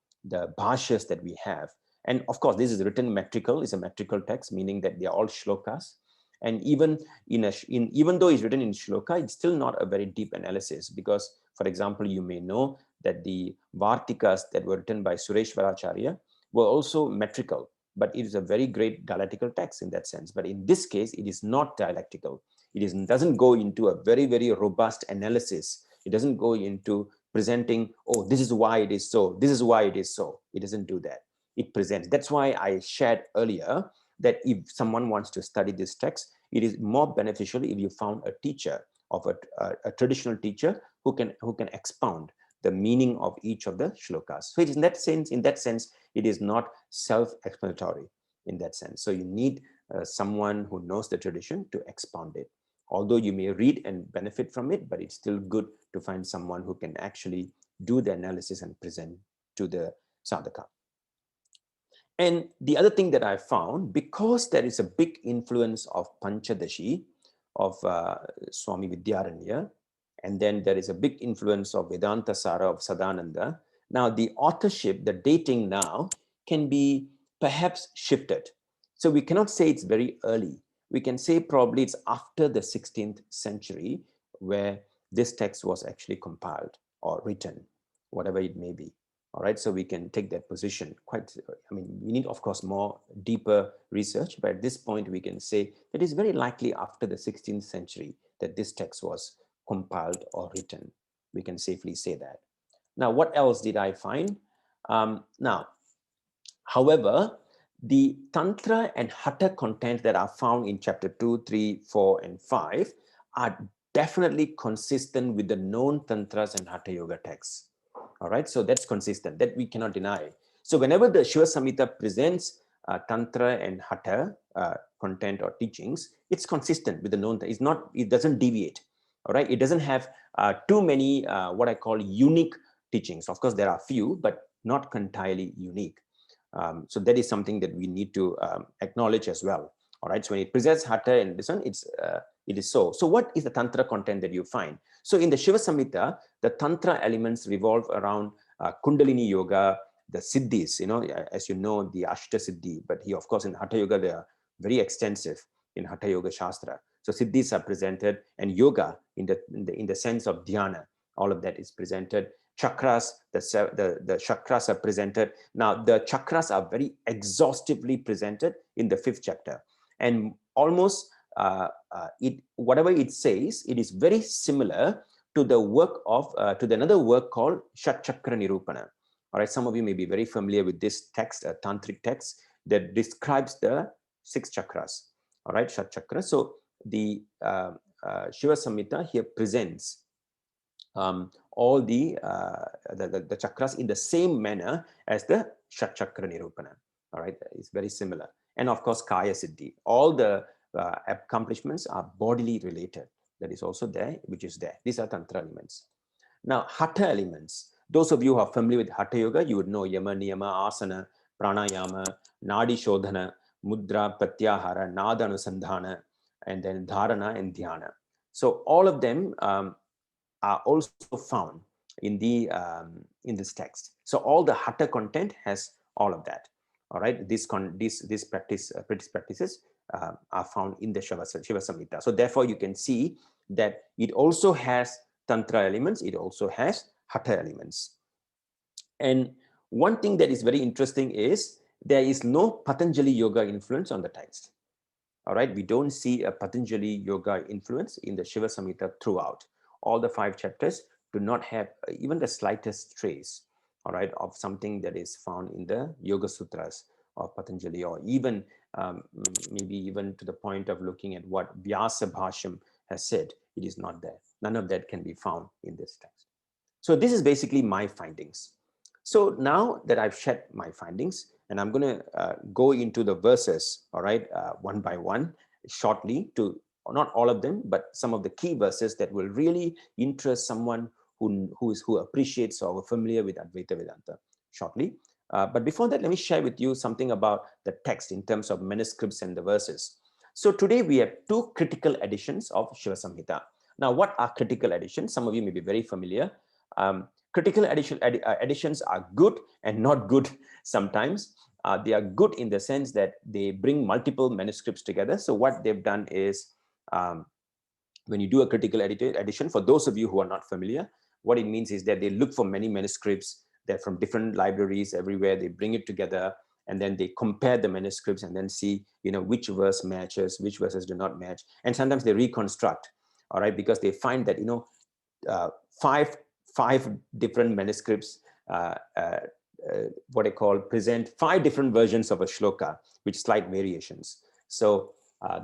S2: bhashyas that we have. And of course, this is written metrical, it's a metrical text, meaning that they are all shlokas. And even even though it's written in shloka, it's still not a very deep analysis because, for example, you may know that the Vartikas that were written by Sureshwaracharya were also metrical, but it is a very great dialectical text in that sense. But in this case, it is not dialectical. It doesn't go into a very, very robust analysis. It doesn't go into presenting, oh, this is why it is so, this is why it is so. It doesn't do that. It presents. That's why I shared earlier that if someone wants to study this text, it is more beneficial if you found a teacher of a traditional teacher who can expound the meaning of each of the shlokas. So it is in that sense, it is not self-explanatory in that sense. So you need someone who knows the tradition to expound it. Although you may read and benefit from it, but it's still good to find someone who can actually do the analysis and present to the sadhaka. And the other thing that I found, because there is a big influence of Panchadashi, of Swami Vidyaranya, and then there is a big influence of Vedanta Sara of Sadananda. Now the authorship, the dating now can be perhaps shifted. So we cannot say it's very early. We can say probably it's after the 16th century where this text was actually compiled or written, whatever it may be. All right, so we can take that position quite, I mean, we need, of course, more deeper research, but at this point we can say that it's very likely after the 16th century that this text was compiled or written. We can safely say that. Now, what else did I find? Now, however, the Tantra and Hatha content that are found in chapter 2, 3, 4, and 5 are definitely consistent with the known Tantras and Hatha Yoga texts. All right, so that's consistent, that we cannot deny. So whenever the Shiva Samhita presents Tantra and Hatha content or teachings, it's consistent with the known, it doesn't deviate. All right, it doesn't have too many what I call unique teachings. Of course, there are few, but not entirely unique. So that is something that we need to acknowledge as well. All right. So when it presents hatha and this one, it is so. So what is the tantra content that you find? So in the Shiva Samhita, the tantra elements revolve around Kundalini yoga, the siddhis. As you know, the Ashta Siddhi. But here, of course, in Hatha Yoga, they are very extensive in Hatha Yoga Shastra. So siddhis are presented, and yoga in the sense of dhyana, all of that is presented. Chakras, the chakras are presented. Now, the chakras are very exhaustively presented in the 5th chapter. And almost whatever it says, it is very similar to the work of, to another work called Shat Chakra Nirupana. All right, some of you may be very familiar with this text, a tantric text that describes the 6 chakras. All right, Shat Chakra. So the Shiva Samhita here presents all the chakras in the same manner as the Shat Chakra Nirupana. All right, it's very similar. And of course, Kaya Siddhi. All the accomplishments are bodily related. That is also there, which is there. These are Tantra elements. Now, Hatha elements. Those of you who are familiar with Hatha Yoga, you would know Yama, Niyama, Asana, Pranayama, Nadi Shodhana, Mudra, Pratyahara, Nada Anusandhana, and then Dharana and Dhyana. So all of them are also found in in this text. So all the Hatha content has all of that. All right, these practices are found in the Shiva Samhita. So therefore, you can see that it also has Tantra elements. It also has Hatha elements. And one thing that is very interesting is there is no Patanjali yoga influence on the text. All right, we don't see a Patanjali yoga influence in the Shiva Samhita throughout. All the 5 chapters do not have even the slightest trace, all right, of something that is found in the Yoga Sutras of Patanjali, or even maybe even to the point of looking at what Vyasa Bhashyam has said. It is not there. None of that can be found in this text. So this is basically my findings. So now that I've shared my findings, and I'm going to go into the verses, all right, one by one, shortly, to not all of them, but some of the key verses that will really interest someone who appreciates or familiar with Advaita Vedanta shortly. But before that, let me share with you something about the text in terms of manuscripts and the verses. So today we have 2 critical editions of Shiva Samhita. Now, what are critical editions? Some of you may be very familiar. Critical editions are good and not good sometimes. They are good in the sense that they bring multiple manuscripts together. So what they've done is, when you do a critical edition, for those of you who are not familiar, what it means is that they look for many manuscripts that from different libraries everywhere, they bring it together, and then they compare the manuscripts and then see, which verse matches, which verses do not match. And sometimes they reconstruct, all right, because they find that, five different manuscripts, what I call present 5 different versions of a shloka with slight variations. So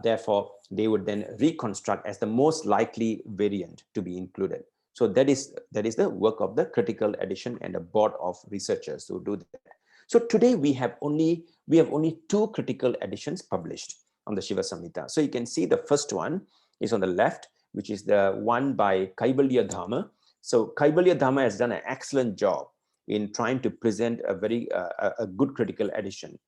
S2: therefore, they would then reconstruct as the most likely variant to be included. So that is the work of the critical edition and a board of researchers who do that. So today we have only 2 critical editions published on the Shiva Samhita. So you can see the first one is on the left, which is the one by Kaivalya Dhamma. So Kaivalya Dhamma has done an excellent job in trying to present a very a good critical edition.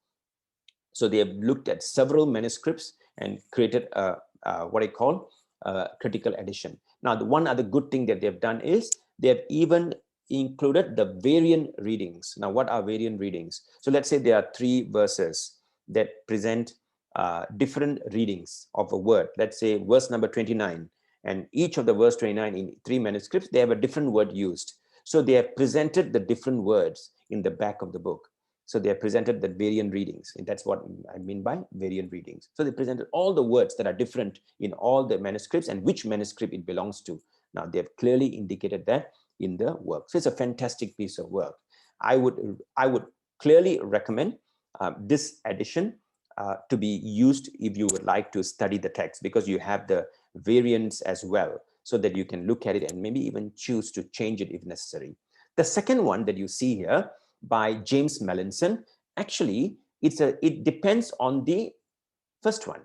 S2: So they have looked at several manuscripts and created what I call a critical edition. Now, the one other good thing that they've done is they have even included the variant readings. Now, what are variant readings? So let's say there are 3 verses that present different readings of a word. Let's say verse number 29, and each of the verse 29 in 3 manuscripts, they have a different word used. So they have presented the different words in the back of the book. So they have presented the variant readings, and that's what I mean by variant readings. So they presented all the words that are different in all the manuscripts and which manuscript it belongs to. Now they have clearly indicated that in the work. So it's a fantastic piece of work. I would clearly recommend this edition to be used if you would like to study the text, because you have the variants as well, so that you can look at it and maybe even choose to change it if necessary. The second one that you see here by James Melanson, actually it depends on the first one.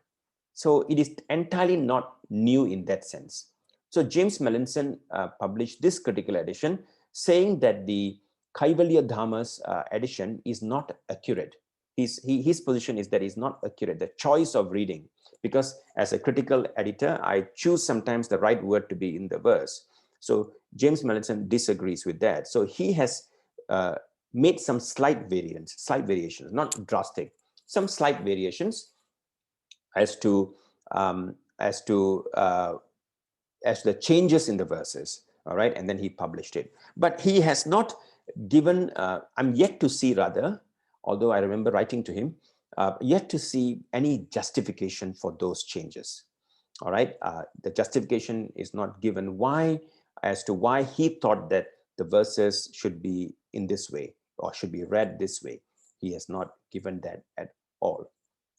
S2: So it is entirely not new in that sense. So James Melanson published this critical edition saying that the Kaivalya Dhamma's edition is not accurate. his position is that is not accurate, the choice of reading, because as a critical editor, I choose sometimes the right word to be in the verse. So James Melanson disagrees with that. So he has made some slight variations, not drastic, some slight variations as to um, as to uh, as the changes in the verses. All right, and then he published it. But he has not given. I'm yet to see, rather, although I remember writing to him, yet to see any justification for those changes. All right, the justification is not given. Why, as to why he thought that the verses should be in this way or should be read this way. He has not given that at all.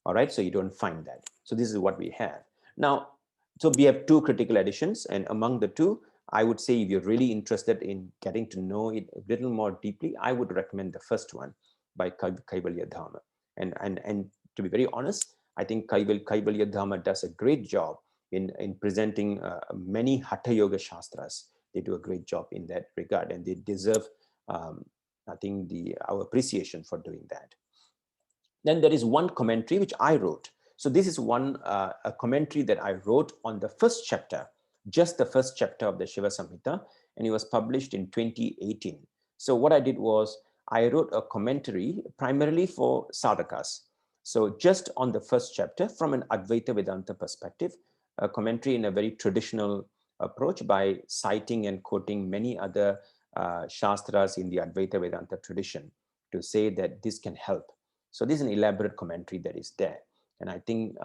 S2: All right, so you don't find that. So this is what we have now. So we have two critical editions, and among the two, I would say if you're really interested in getting to know it a little more deeply, I would recommend the first one by Kaivalya Dharma. And to be very honest, I think Kaivalya Dharma does a great job in presenting many Hatha Yoga Shastras. They do a great job in that regard, and they deserve, I think, our appreciation for doing that. Then there is one commentary which I wrote. So this is a commentary that I wrote on the first chapter, just the first chapter of the Shiva Samhita, and it was published in 2018. So what I did was I wrote a commentary primarily for sadhakas. So just on the first chapter from an Advaita Vedanta perspective, a commentary in a very traditional approach by citing and quoting many other shastras in the Advaita Vedanta tradition to say that this can help. So this is an elaborate commentary that is there. And I think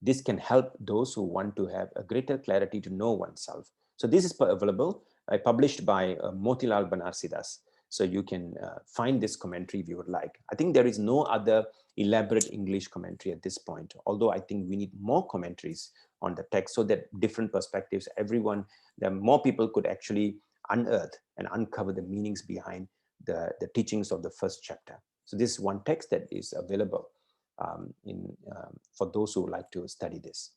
S2: this can help those who want to have a greater clarity to know oneself. So this is available, published by Motilal Banarsidass. So you can find this commentary if you would like. I think there is no other elaborate English commentary at this point, although I think we need more commentaries on the text so that different perspectives, more people could actually unearth and uncover the meanings behind the teachings of the first chapter. So this is one text that is available for those who would like to study this.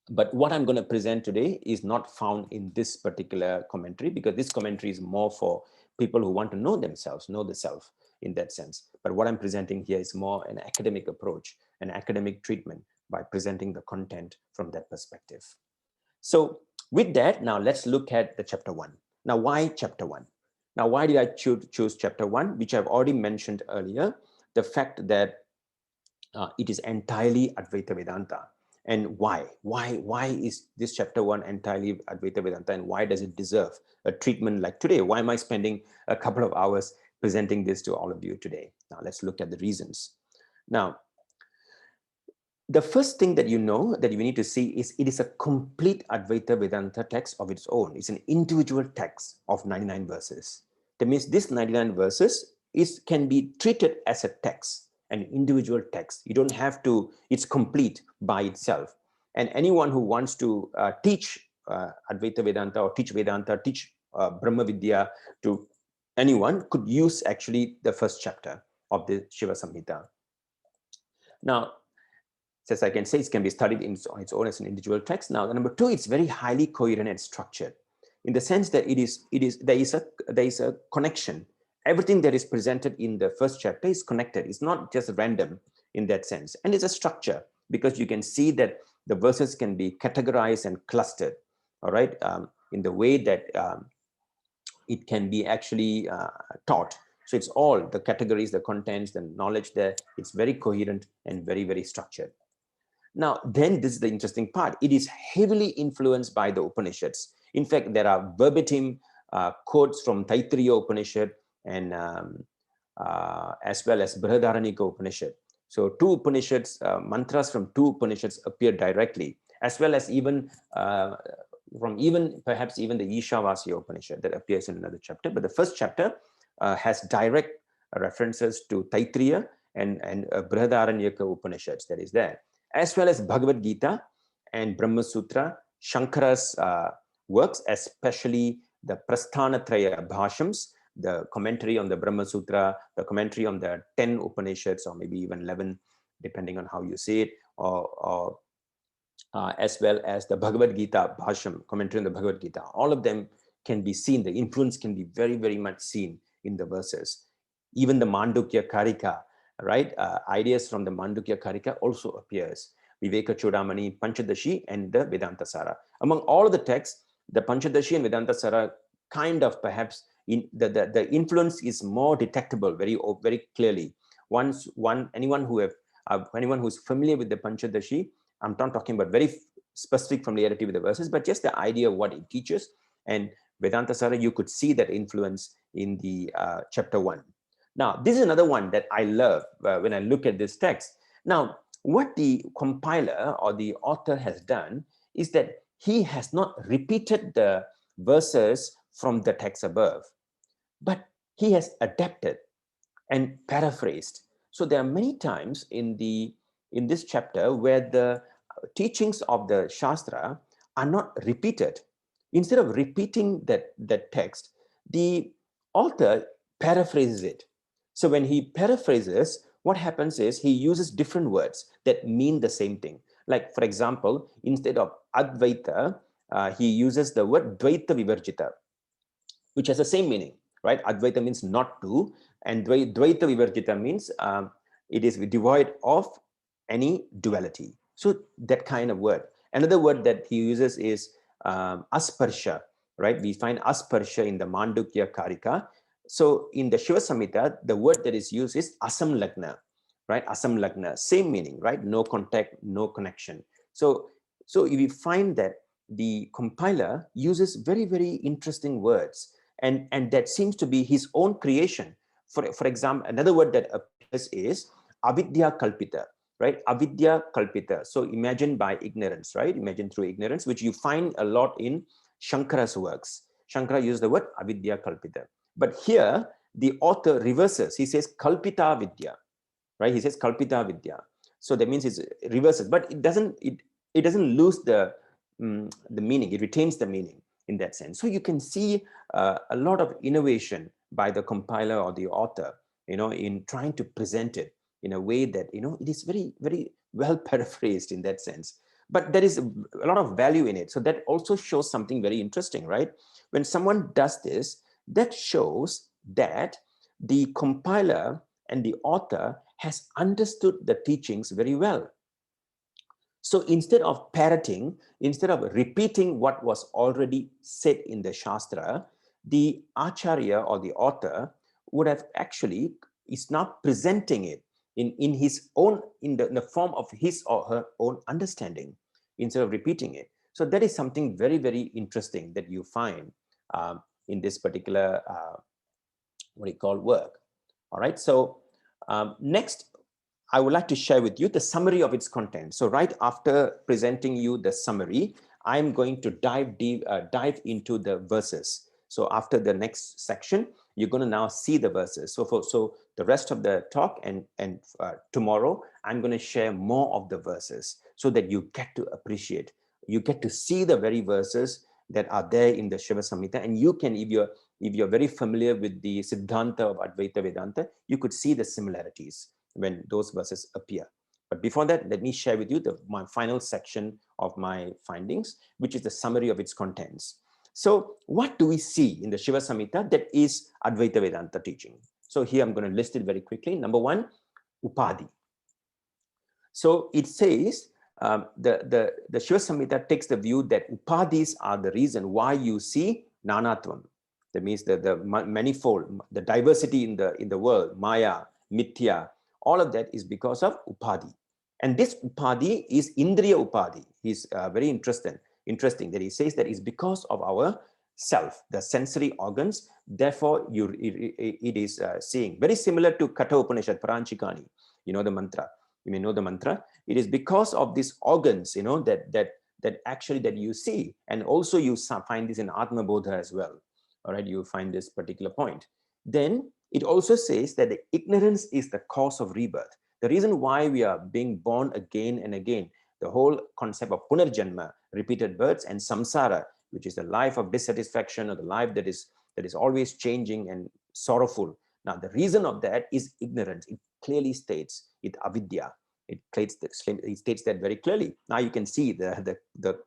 S2: But what I'm going to present today is not found in this particular commentary, because this commentary is more for people who want to know themselves, know the self in that sense. But what I'm presenting here is more an academic approach, an academic treatment by presenting the content from that perspective. So with that, now let's look at the chapter 1. Now, why chapter 1? Now, why did I choose chapter 1, which I've already mentioned earlier, the fact that it is entirely Advaita Vedanta. And why? Why is this chapter 1 entirely Advaita Vedanta, and why does it deserve a treatment like today? Why am I spending a couple of hours presenting this to all of you today? Now, let's look at the reasons. Now, the first thing that you need to see is it is a complete Advaita Vedanta text of its own. It's an individual text of 99 verses. That means this 99 verses can be treated as a text, an individual text. You don't have to, it's complete by itself. And anyone who wants to teach Advaita Vedanta or teach Vedanta, teach Brahma Vidya to anyone could use actually the first chapter of the Shiva Samhita. Now, as I can say, it can be studied on its own as an individual text. Now, number 2, it's very highly coherent and structured, in the sense that there is a connection. Everything that is presented in the first chapter is connected. It's not just random in that sense, and it's a structure, because you can see that the verses can be categorized and clustered. All right, in the way that it can be actually taught. So it's all the categories, the contents, the knowledge there. It's very coherent and very, very structured. Now, then this is the interesting part. It is heavily influenced by the Upanishads. In fact, there are verbatim quotes from Taittiriya Upanishad and as well as Brihadaranyaka Upanishad. So two Upanishads, mantras from two Upanishads appear directly, as well as even perhaps even the Ishavasya Upanishad that appears in another chapter. But the first chapter has direct references to Taittiriya and Brihadaranyaka Upanishads that is there, as well as Bhagavad Gita and Brahma Sutra, Shankara's works, especially the Prasthanatraya Bhashams, the commentary on the Brahma Sutra, the commentary on the 10 Upanishads, or maybe even 11, depending on how you say it, or as well as the Bhagavad Gita Bhasham, commentary on the Bhagavad Gita. All of them can be seen, the influence can be very, very much seen in the verses. Even the Mandukya Karika, right? Ideas from the Mandukya Karika also appears. Viveka Chudamani, Panchadashi, and the Vedanta Sara. Among all the texts, the Panchadashi and Vedanta Sara kind of perhaps in the influence is more detectable very clearly. Anyone who's familiar with the Panchadashi, I'm not talking about very specific familiarity with the verses, but just the idea of what it teaches. And Vedanta Sara, you could see that influence in the chapter 1. Now, this is another one that I love when I look at this text. Now, what the compiler or the author has done is that he has not repeated the verses from the text above, but he has adapted and paraphrased. So there are many times in this chapter where the teachings of the Shastra are not repeated. Instead of repeating that text, the author paraphrases it. So when he paraphrases, what happens is he uses different words that mean the same thing. Like, for example, instead of Advaita, he uses the word Dvaita Vivarjita, which has the same meaning, right? Advaita means not to, and Dvaita Vivarjita means it is devoid of any duality. So that kind of word. Another word that he uses is asparsha, right? We find asparsha in the Mandukya Karika. So in the Shiva Samhita, the word that is used is asamlagna, right? Asamlagna, same meaning, right? No contact, no connection. So we find that the compiler uses very, very interesting words, and that seems to be his own creation. For example, another word that appears is avidya kalpita, right? Avidya kalpita. So imagine by ignorance, right? Imagine through ignorance, which you find a lot in Shankara's works. Shankara used the word avidya kalpita. But here, the author reverses. He says kalpita vidya, right? He says kalpita vidya. So that means it reverses, but it doesn't lose the meaning. It retains the meaning in that sense. So you can see a lot of innovation by the compiler or the author, in trying to present it in a way that, it is very, very well paraphrased in that sense. But there is a lot of value in it. So that also shows something very interesting, right? When someone does this, that shows that the compiler and the author has understood the teachings very well. So instead of parroting, instead of repeating what was already said in the Shastra, the Acharya or the author would have actually is now presenting it in his own, in the form of his or her own understanding instead of repeating it. So that is something very, very interesting that you find in this particular what you call work. All right. So next, I would like to share with you the summary of its content. So right after presenting you the summary, I'm going to dive into the verses. So after the next section, you're going to now see the verses. So the rest of the talk and tomorrow, I'm going to share more of the verses so that you get to appreciate, you get to see the very verses that are there in the Shiva Samhita, and you can, if you're very familiar with the Siddhanta of Advaita Vedanta, you could see the similarities when those verses appear. But before that, let me share with you my final section of my findings, which is the summary of its contents. So what do we see in the Shiva Samhita that is Advaita Vedanta teaching? So here I'm going to list it very quickly. Number one, Upadhi. So it says, the Shiva Samhita takes the view that Upadhis are the reason why you see Nanatvam. That means the manifold, the diversity in the world, Maya, Mithya, all of that is because of Upadhi. And this Upadhi is Indriya Upadhi. He's very interesting that he says that it's because of our self, the sensory organs. Therefore, it is seeing. Very similar to Katha Upanishad, Paranchikani. You know the mantra. You may know the mantra. It is because of these organs, that actually that you see. And also you find this in Atma Bodha as well. All right, you find this particular point. Then it also says that the ignorance is the cause of rebirth. The reason why we are being born again and again, the whole concept of punarjanma, repeated births, and samsara, which is the life of dissatisfaction or the life that is always changing and sorrowful. Now, the reason of that is ignorance. It clearly states it avidya. It states that very clearly. Now you can see the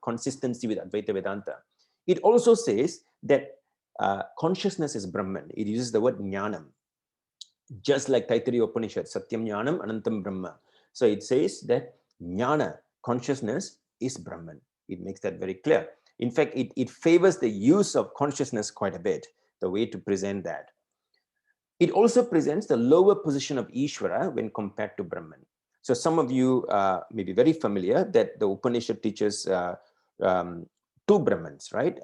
S2: consistency with Advaita Vedanta. It also says that consciousness is Brahman. It uses the word jnanam. just like Taittiriya Upanishad, Satyam Jnanam Anantam Brahma. So it says that Jnana, consciousness, is Brahman. It makes that very clear. In fact, it favors the use of consciousness quite a bit, the way to present that. It also presents the lower position of Ishvara when compared to Brahman. So some of you may be very familiar that the Upanishad teaches two Brahmans, right?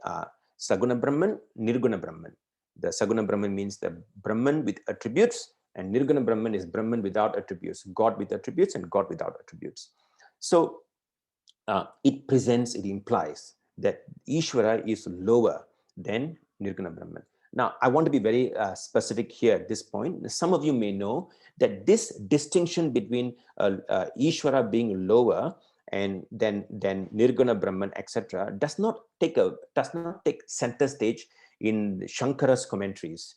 S2: Saguna Brahman, Nirguna Brahman. The Saguna Brahman means the Brahman with attributes, and Nirguna Brahman is Brahman without attributes, God with attributes and God without attributes. So it implies that Ishvara is lower than Nirguna Brahman. Now, I want to be very specific here at this point. Some of you may know that this distinction between Ishvara being lower and then Nirguna Brahman, etc., does not take center stage in Shankara's commentaries.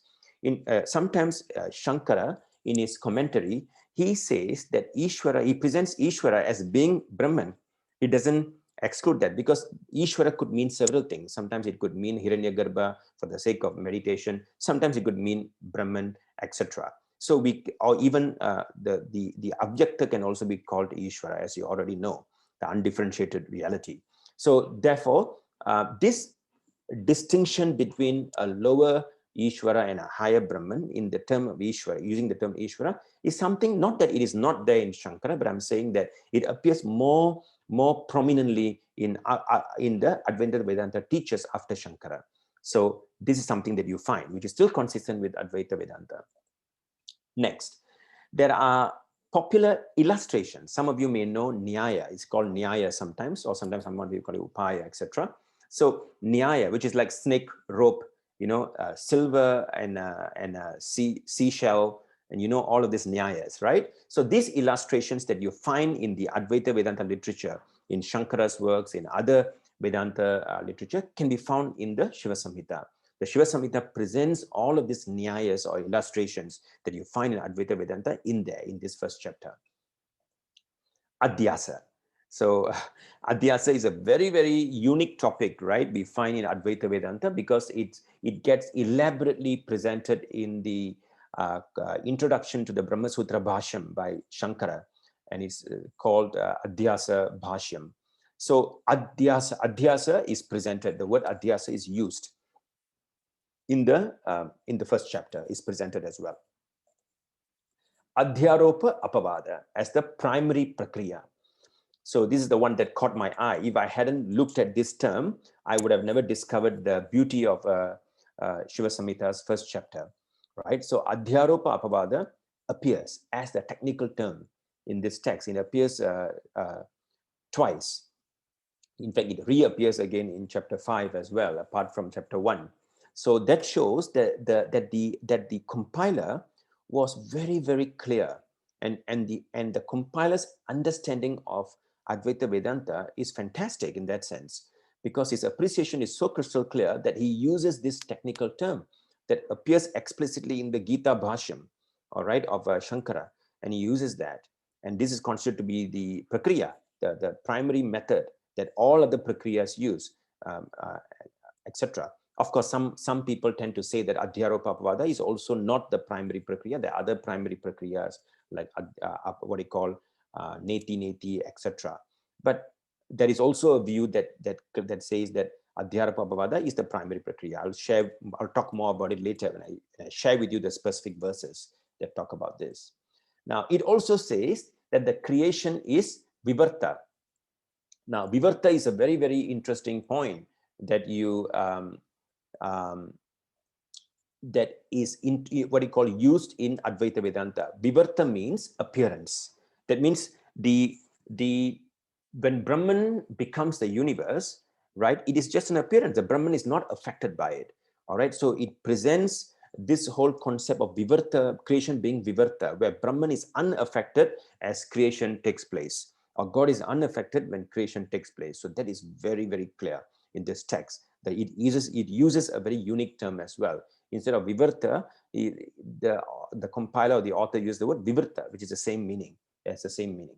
S2: Sometimes Shankara, in his commentary, he says that Ishvara, he presents Ishvara as being Brahman. He doesn't exclude that, because Ishvara could mean several things. Sometimes it could mean Hiranyagarbha for the sake of meditation. Sometimes it could mean Brahman, etc. So or even the Avyakta can also be called Ishvara, as you already know, the undifferentiated reality. So therefore, this distinction between a lower Ishvara and a higher Brahman in the term of Ishvara, using the term Ishvara, is something, not that it is not there in Shankara, but I'm saying that it appears more prominently in the Advaita Vedanta teachers after Shankara. So this is something that you find, which is still consistent with Advaita Vedanta. Next, there are popular illustrations. Some of you may know Nyaya. It's called Nyaya sometimes, or sometimes someone will call it Upaya, etc. So Nyaya, which is like snake, rope, silver and seashell, and all of these Nyayas, right? So these illustrations that you find in the Advaita Vedanta literature, in Shankara's works, in other Vedanta literature, can be found in the Shiva Samhita. The Shiva Samhita presents all of these Nyayas or illustrations that you find in Advaita Vedanta in this first chapter. Adhyasa. So Adhyasa is a very, very unique topic, right? We find in Advaita Vedanta, because it gets elaborately presented in the introduction to the Brahma Sutra Bhashyam by Shankara, and it's called Adhyasa Bhashyam. So Adhyasa is presented, the word Adhyasa is used in the first chapter, is presented as well. Adhyaropa Apavada as the primary prakriya. So this is the one that caught my eye. If I hadn't looked at this term, I would have never discovered the beauty of Shiva Samhita's first chapter, right? So Adhyaropa Apavada appears as the technical term in this text. It appears twice. In fact, it reappears again in chapter 5 as well, apart from chapter 1. So that shows that the compiler was very, very clear, and the compiler's understanding of Advaita Vedanta is fantastic in that sense, because his appreciation is so crystal clear that he uses this technical term that appears explicitly in the Gita Bhashyam, all right, of Shankara, and he uses that. And this is considered to be the prakriya, the primary method that all other prakriyas use, etc. Of course, some people tend to say that Adhyaropa Apavada is also not the primary prakriya. There are other primary prakriyas like what you call neti, etc. But there is also a view that says that Adhyaropa Apavada is the primary prakriya. I'll talk more about it later when I share with you the specific verses that talk about this. Now, it also says that the creation is vivarta. Now, vivarta is a very, very interesting point that you that is in what you call used in Advaita Vedanta. Vivarta means appearance. That means when Brahman becomes the universe, right? It is just an appearance. The Brahman is not affected by it. All right. So it presents this whole concept of vivarta, creation being vivarta, where Brahman is unaffected as creation takes place, or God is unaffected when creation takes place. So that is very, very clear in this text, that it uses a very unique term as well. Instead of vivarta, the compiler or the author used the word vivarta, which is the same meaning. It's the same meaning.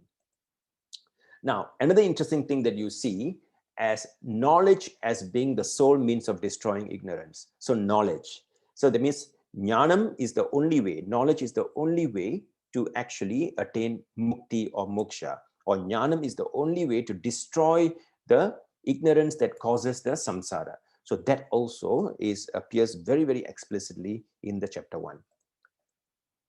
S2: Now, another interesting thing that you see as knowledge as being the sole means of destroying ignorance. So knowledge. So that means Jnanam is the only way, knowledge is the only way to actually attain mukti or moksha, or jnanam is the only way to destroy the ignorance that causes the samsara. So that also appears very, very explicitly in the chapter 1.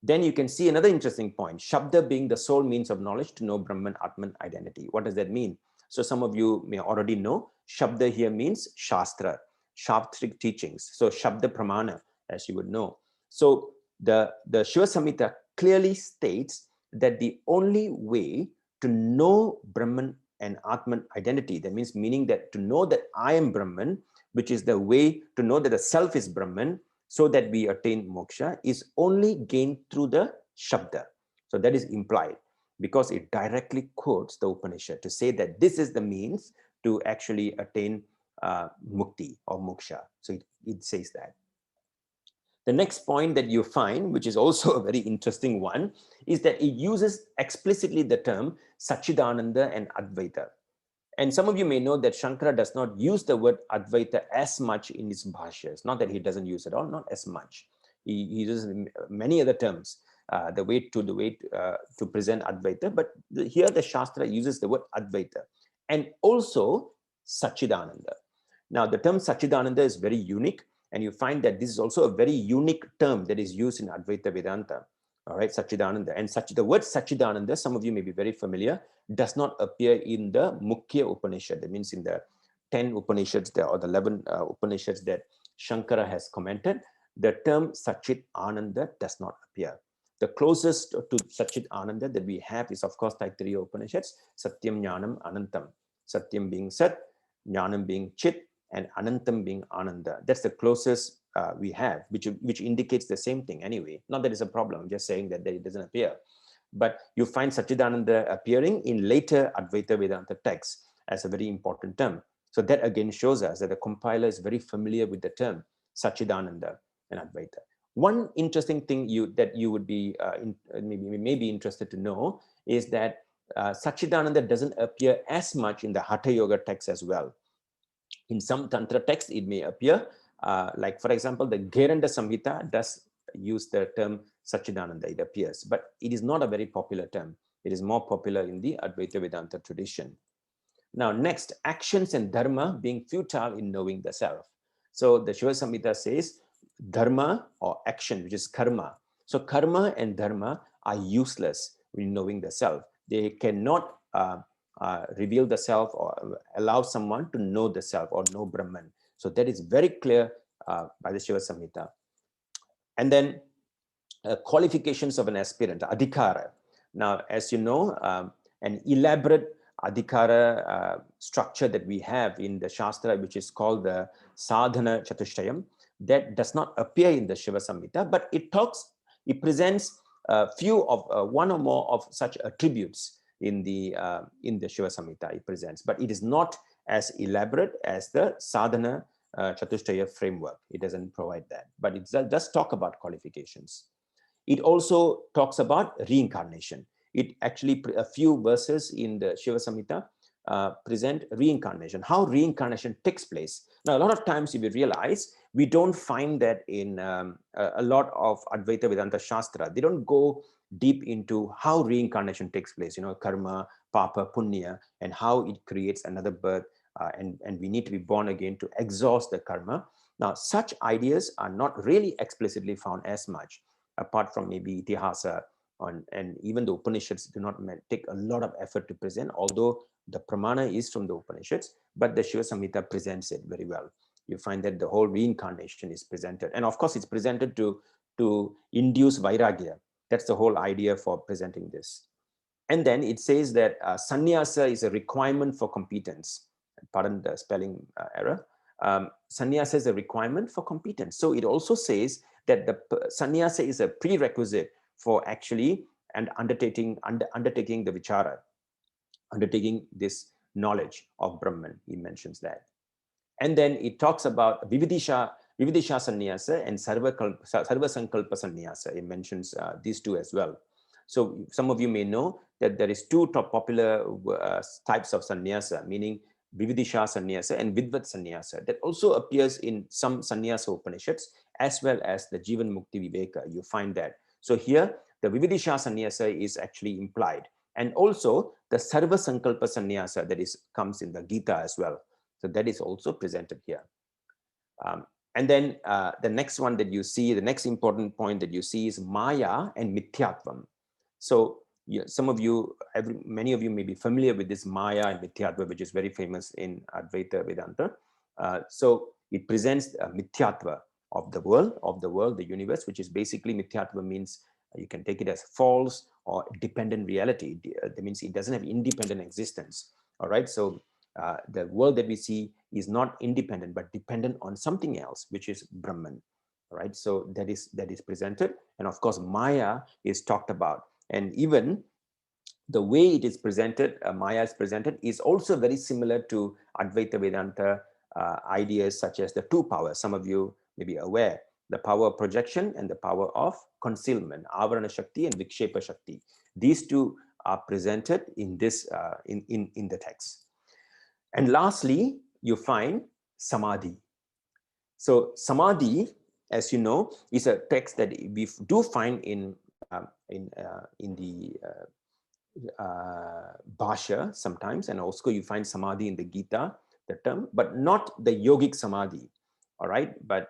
S2: Then you can see another interesting point, Shabda being the sole means of knowledge to know Brahman, Atman identity. What does that mean? So some of you may already know, Shabda here means Shastra, Shastric teachings. So Shabda Pramana, as you would know. So the Shiva Samhita clearly states that the only way to know Brahman and Atman identity, that means meaning that to know that I am Brahman, which is the way to know that the self is Brahman, so that we attain moksha, is only gained through the Shabda. So that is implied because it directly quotes the Upanishad to say that this is the means to actually attain mukti or moksha. So it says that. The next point that you find, which is also a very interesting one, is that it uses explicitly the term Satchidananda and Advaita. And some of you may know that Shankara does not use the word Advaita as much in his bhashyas. Not that he doesn't use it all, not as much. He uses many other terms, the way to present Advaita. But here the Shastra uses the word Advaita and also Satchidananda. Now the term Satchidananda is very unique, and you find that this is also a very unique term that is used in Advaita Vedanta. All right, Satchidananda. And the word Satchidananda, some of you may be very familiar, does not appear in the Mukhya Upanishad. That means in the 10 Upanishads or the 11 Upanishads that Shankara has commented, the term Satchit Ananda does not appear. The closest to Satchit Ananda that we have is, of course, Taittiriya Upanishads, Satyam Jnanam Anantam. Satyam being Sat, Jnanam being Chit, and Anantam being Ananda. That's the closest we have, which indicates the same thing anyway. Not that it's a problem, I'm just saying that it doesn't appear. But you find Satchidananda appearing in later Advaita Vedanta texts as a very important term. So that again shows us that the compiler is very familiar with the term Satchidananda and Advaita. One interesting thing that you would be maybe interested to know is that Satchidananda doesn't appear as much in the Hatha Yoga text as well. In some Tantra texts, it may appear, like for example, the Geranda Samhita does use the term Satchidananda, it appears, but it is not a very popular term. It is more popular in the Advaita Vedanta tradition. Now, next, actions and dharma being futile in knowing the self. So the Shiva Samhita says dharma or action, which is karma. So karma and dharma are useless in knowing the self. They cannot reveal the self or allow someone to know the self or know Brahman. So that is very clear by the Shiva Samhita. And then qualifications of an aspirant, adhikara. Now, as you know, an elaborate adhikara structure that we have in the Shastra, which is called the sadhana chatushtayam, that does not appear in the Shiva Samhita, but it presents a few of one or more of such attributes in the Shiva Samhita. It presents, but it is not as elaborate as the sadhana chatushtaya framework. It doesn't provide that, but it does talk about qualifications. It also talks about reincarnation. It actually, a few verses in the Shiva Samhita present reincarnation, how reincarnation takes place. Now, a lot of times if you realize, we don't find that in a lot of Advaita Vedanta Shastra. They don't go deep into how reincarnation takes place, karma, papa, punya, and how it creates another birth, and we need to be born again to exhaust the karma. Now, such ideas are not really explicitly found as much, apart from maybe itihasa, and even the Upanishads do not take a lot of effort to present, although the pramana is from the Upanishads, but the Shiva Samhita presents it very well. You find that the whole reincarnation is presented. And of course, it's presented to induce vairagya. That's the whole idea for presenting this. And then it says that sannyasa is a requirement for competence. Pardon the spelling error. Sannyasa is a requirement for competence. So it also says that the sannyasa is a prerequisite for actually undertaking the vichara, undertaking this knowledge of Brahman. He mentions that. And then it talks about Vividisha sannyasa and Sarva Sankalpa sannyasa. It mentions these two as well. So some of you may know that there is two top popular types of sannyasa, meaning Vividisha Sannyasa and Vidvat Sannyasa, that also appears in some Sannyasa Upanishads, as well as the Jivan Mukti Viveka. You find that. So here, the Vividisha Sannyasa is actually implied. And also the Sarva Sankalpa Sannyasa that comes in the Gita as well. So that is also presented here. And then the next one that you see, the next important point that you see is Maya and Mithyatvam. So yeah, many of you may be familiar with this Maya and Mithyatva, which is very famous in Advaita Vedanta. So it presents Mithyatva of the world, the universe, which is basically Mithyatva means you can take it as false or dependent reality. That means it doesn't have independent existence. All right. So the world that we see is not independent, but dependent on something else, which is Brahman. All right. So that is presented. And of course, Maya is talked about. And even the way it is presented, Maya is presented, is also very similar to Advaita Vedanta ideas such as the two powers. Some of you may be aware, the power of projection and the power of concealment, Avarana Shakti and Vikshepa Shakti. These two are presented in this in the text. And lastly, you find Samadhi. So Samadhi, as you know, is a text that we do find in the Bhasha sometimes, and also you find Samadhi in the Gita, the term, but not the yogic Samadhi. All right, but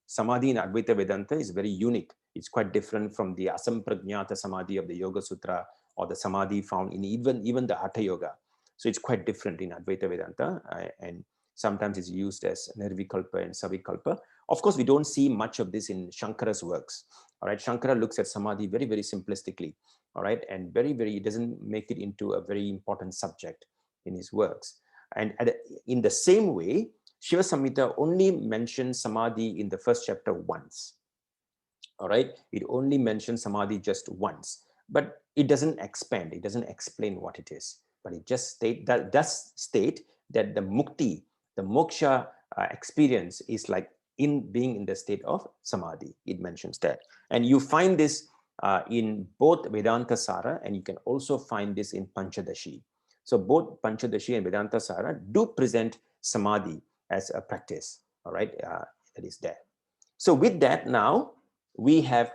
S2: Samadhi in Advaita Vedanta is very unique. It's quite different from the Asamprajñata Samadhi of the Yoga Sutra or the Samadhi found in even the haṭhayoga. So it's quite different in Advaita Vedanta, and sometimes it's used as Nirvikalpa and Savikalpa. Of course, we don't see much of this in Shankara's works. All right, Shankara looks at Samadhi very, very simplistically. All right, and it doesn't make it into a very important subject in his works. And in the same way, Shiva Samhita only mentions Samadhi in the first chapter once. All right, it only mentions Samadhi just once, but it doesn't expand, it doesn't explain what it is, but it just does state that the mukti, the moksha experience is like being in the state of Samadhi. It mentions that. And you find this in both Vedanta Sara, and you can also find this in Panchadashi. So both Panchadashi and Vedanta Sara do present Samadhi as a practice. All right, that is there. So with that, now we have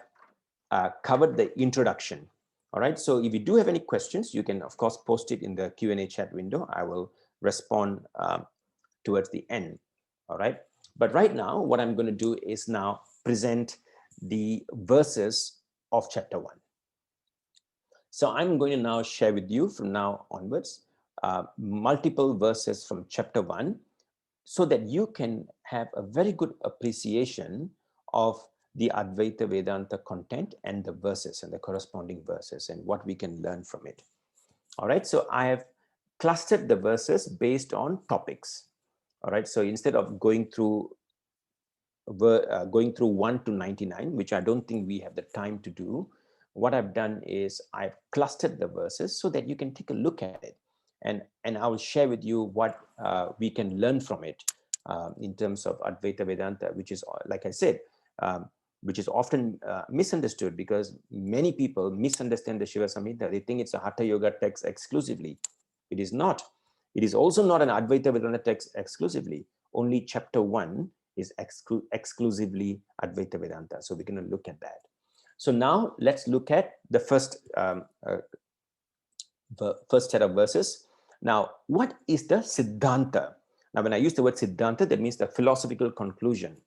S2: covered the introduction. All right, so if you do have any questions, you can of course post it in the Q&A chat window. I will respond towards the end. All right, but right now what I'm going to do is now present the verses of chapter 1. So I'm going to now share with you from now onwards multiple verses from chapter 1, so that you can have a very good appreciation of the Advaita Vedanta content and the verses and the corresponding verses and what we can learn from it. All right, so I have clustered the verses based on topics. All right, so instead of going through 1 to 99, which I don't think we have the time to do, what I've done is I've clustered the verses so that you can take a look at it. And I will share with you what we can learn from it in terms of Advaita Vedanta, which is, like I said, which is often misunderstood, because many people misunderstand the Shiva Samhita. They think it's a Hatha Yoga text exclusively. It is not. It is also not an Advaita Vedanta text exclusively. Only chapter 1 is exclusively Advaita Vedanta. So we're going to look at that. So now let's look at the first set of verses. Now, what is the Siddhanta? Now, when I use the word Siddhanta, that means the philosophical conclusion.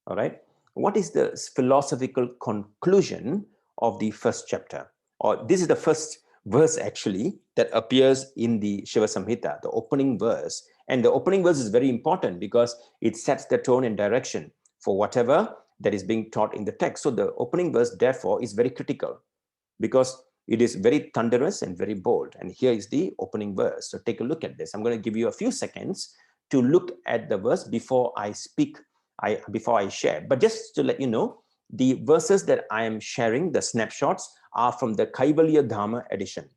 S2: All right. What is the philosophical conclusion of the first chapter? Or this is the first verse actually that appears in the Shiva Samhita, the opening verse. And the opening verse is very important because it sets the tone and direction for whatever that is being taught in the text. So the opening verse, therefore, is very critical because it is very thunderous and very bold. And here is the opening verse. So take a look at this. I'm going to give you a few seconds to look at the verse before I speak, before I share. But just to let you know, the verses that I am sharing, the snapshots, are from the Kaivalya Dhamma edition.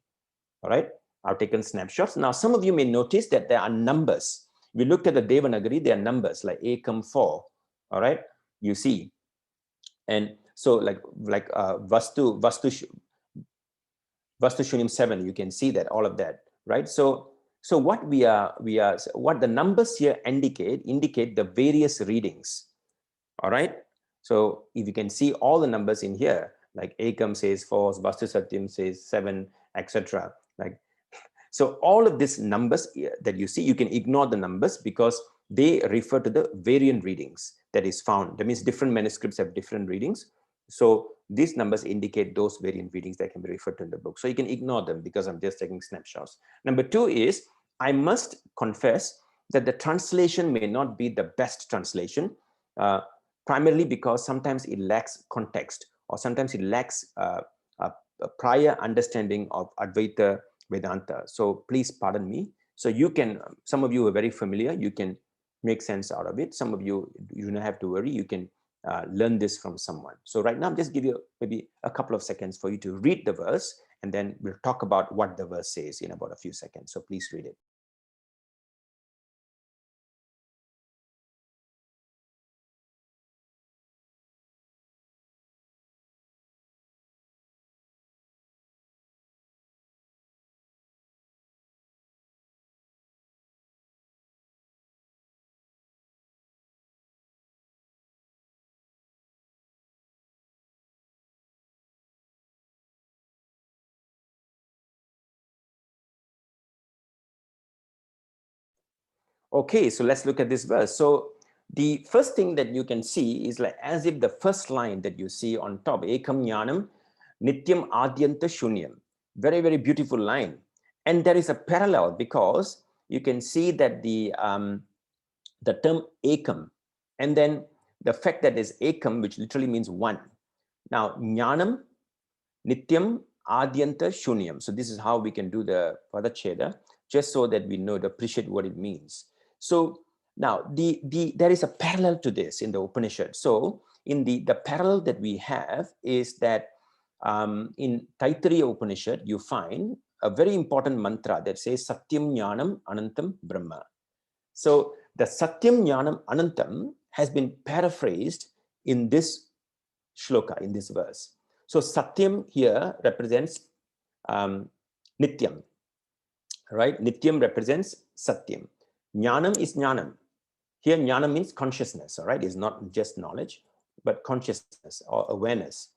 S2: All right, I've taken snapshots. Now, some of you may notice that there are numbers. We looked at the Devanagari, there are numbers like Ekam 4. All right, you see. And so like Vastu Shunyam 7, you can see that, all of that, right? So So what what the numbers here indicate the various readings. All right. So if you can see all the numbers in here, like Ekam says 4, Vastu Satyam says 7, etc. Like, so all of these numbers that you see, you can ignore the numbers because they refer to the variant readings that is found. That means different manuscripts have different readings. So these numbers indicate those variant readings that can be referred to in the book. So you can ignore them because I'm just taking snapshots. Number 2 is, I must confess that the translation may not be the best translation, primarily because sometimes it lacks context, or sometimes it lacks a prior understanding of Advaita Vedanta. So please pardon me. So you can, some of you are very familiar, you can make sense out of it. Some of you, you don't have to worry, you can learn this from someone. So right now, I'm just give you maybe a couple of seconds for you to read the verse, and then we'll talk about what the verse says in about a few seconds. So please read it. Okay, so let's look at this verse. So the first thing that you can see is like as if the first line that you see on top, Ekam Jnanam Nityam Adyanta Shunyam. Very, very beautiful line. And there is a parallel because you can see that the term Ekam, and then the fact that is Ekam, which literally means one. Now, Jnanam Nityam Adyanta Shunyam. So this is how we can do the Padacheda, just so that we know to appreciate what it means. So now there is a parallel to this in the Upanishad. So in the parallel that we have is that in Taittiriya Upanishad, you find a very important mantra that says Satyam Jnanam Anantam Brahma. So the Satyam Jnanam Anantam has been paraphrased in this shloka, in this verse. So Satyam here represents Nityam, right? Nityam represents Satyam. Jnanam is Jnanam. Here Jnana means consciousness, all right? It's not just knowledge, but consciousness or awareness.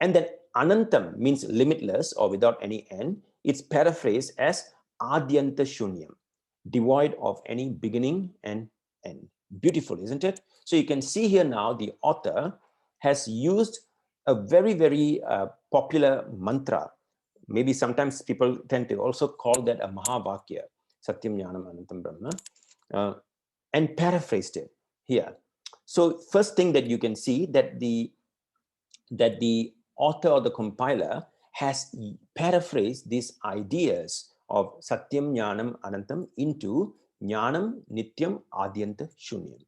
S2: And then Anantam means limitless or without any end. It's paraphrased as Adyanta Shunyam, devoid of any beginning and end. Beautiful, isn't it? So you can see here now the author has used a very, very popular mantra. Maybe sometimes people tend to also call that a Mahavakya, Satyam Jnanam Anantam Brahma, and paraphrased it here. So first thing that you can see that the author or the compiler has paraphrased these ideas of Satyam Jnanam Anantam into Jnanam Nityam Adyanta Shunyam.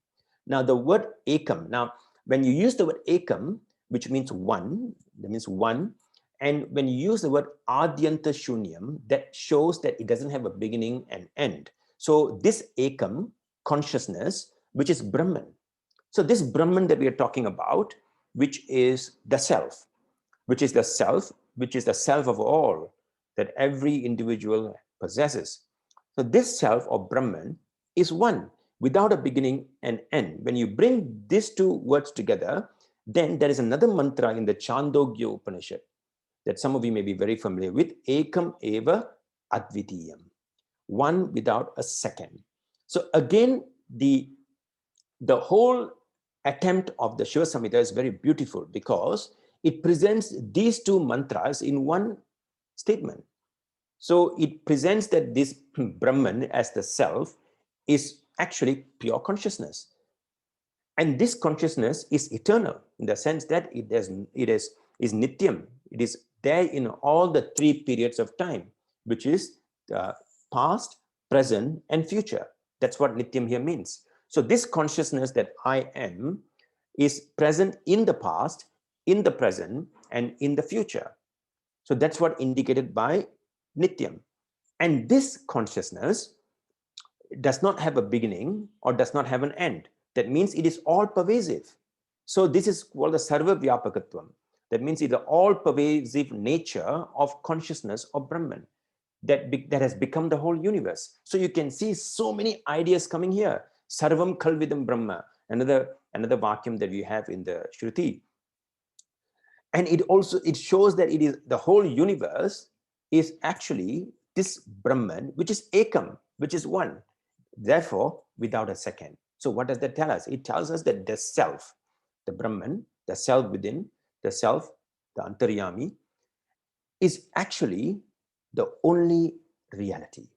S2: Now the word Ekam, now when you use the word Ekam, which means one, that means one, and when you use the word Adyanta Shunyam, that shows that it doesn't have a beginning and end. So this Ekam, consciousness, which is Brahman. So this Brahman that we are talking about, which is the self, which is the self, which is the self of all that every individual possesses. So this self or Brahman is one without a beginning and end. When you bring these two words together, then there is another mantra in the Chandogya Upanishad that some of you may be very familiar with, Ekam Eva Advitiyam, one without a second. So again, the whole attempt of the Shiva Samhita is very beautiful because it presents these two mantras in one statement. So it presents that this Brahman as the self is actually pure consciousness. And this consciousness is eternal in the sense that it is nityam. It is there in all the three periods of time, which is past, present, and future. That's what nityam here means. So this consciousness that I am is present in the past, in the present, and in the future. So that's what indicated by nityam. And this consciousness does not have a beginning or does not have an end. That means it is all pervasive. So this is called the sarva vyapakatvam. That means it's the all pervasive nature of consciousness of Brahman. that has become the whole universe. So you can see so many ideas coming here. Sarvam Kalvidam Brahma, another vacuum that we have in the Shruti. And it shows that it is the whole universe is actually this Brahman, which is Ekam, which is one, therefore without a second. So what does that tell us? It tells us that the self, the Brahman, the self within, the self, the Antaryami, is actually the only reality.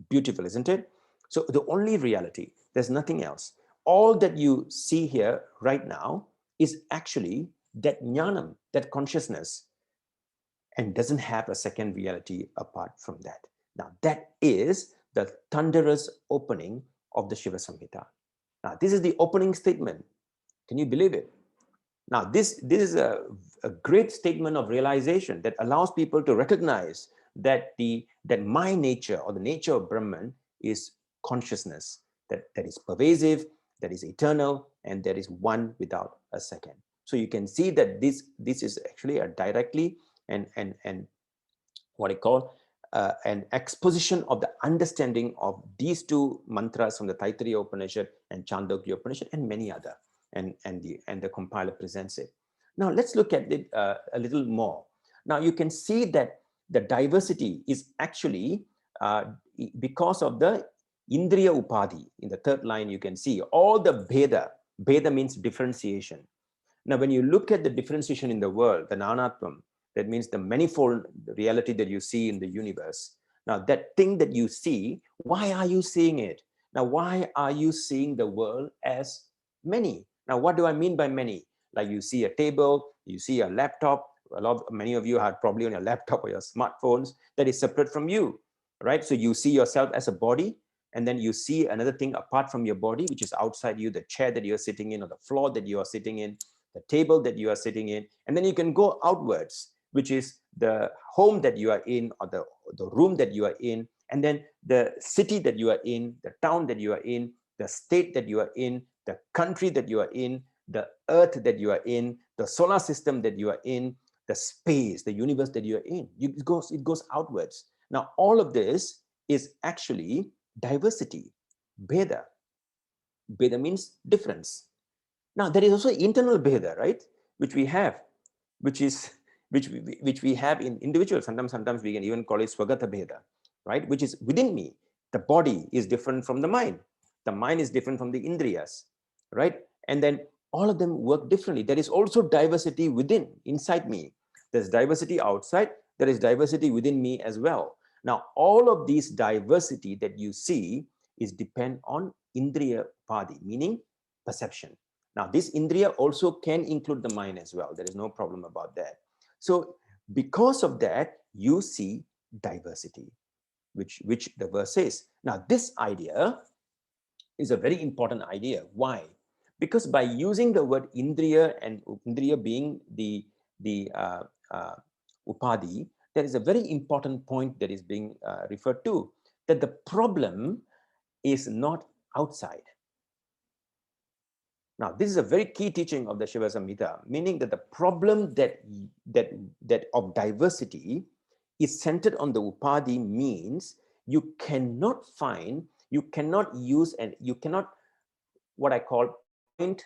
S2: Beautiful, isn't it? So the only reality, there's nothing else. All that you see here right now is actually that jnanam, that consciousness, and doesn't have a second reality apart from that. Now that is the thunderous opening of the Shiva Samhita. Now this is the opening statement. Can you believe it? Now this is a great statement of realization that allows people to recognize that my nature, or the nature of Brahman, is consciousness that is pervasive, that is eternal, and that is one without a second. So you can see that this is actually a directly and what I call an exposition of the understanding of these two mantras from the Taittiriya Upanishad and Chandogya Upanishad and many other, and the compiler presents it. Now let's look at it a little more. Now you can see that the diversity is actually because of the Indriya Upadhi. In the third line you can see all the Bheda means differentiation. Now when you look at the differentiation in the world, the Nanatvam, that means the manifold reality that you see in the universe. Now that thing that you see, why are you seeing it? Now why are you seeing the world as many? Now what do I mean by many? Like you see a table, you see a laptop, many of you are probably on your laptop or your smartphones that is separate from you, right? So you see yourself as a body, and then you see another thing apart from your body, which is outside you, the chair that you're sitting in, or the floor that you are sitting in, the table that you are sitting in, and then you can go outwards, which is the home that you are in, or the room that you are in, and then the city that you are in, the town that you are in, the state that you are in, the country that you are in, the earth that you are in, the solar system that you are in, the space, the universe that you are in. It goes outwards. Now, all of this is actually diversity, Bheda. Bheda means difference. Now, there is also internal Bheda, right? Which we have, which we have in individuals. Sometimes we can even call it Swagata Bheda, right? Which is within me. The body is different from the mind. The mind is different from the Indriyas, right? And then all of them work differently. There is also diversity within, inside me. There's diversity outside. There is diversity within me as well. Now, all of these diversity that you see is depend on Indriya Padi, meaning perception. Now, this Indriya also can include the mind as well. There is no problem about that. So, because of that, you see diversity, which the verse says. Now, this idea is a very important idea. Why? Because by using the word Indriya, and Indriya being the Upadhi, there is a very important point that is being referred to, that the problem is not outside. Now, this is a very key teaching of the Shiva Samhita, meaning that the problem that of diversity is centered on the Upadhi means you cannot use, and you cannot, what I call, point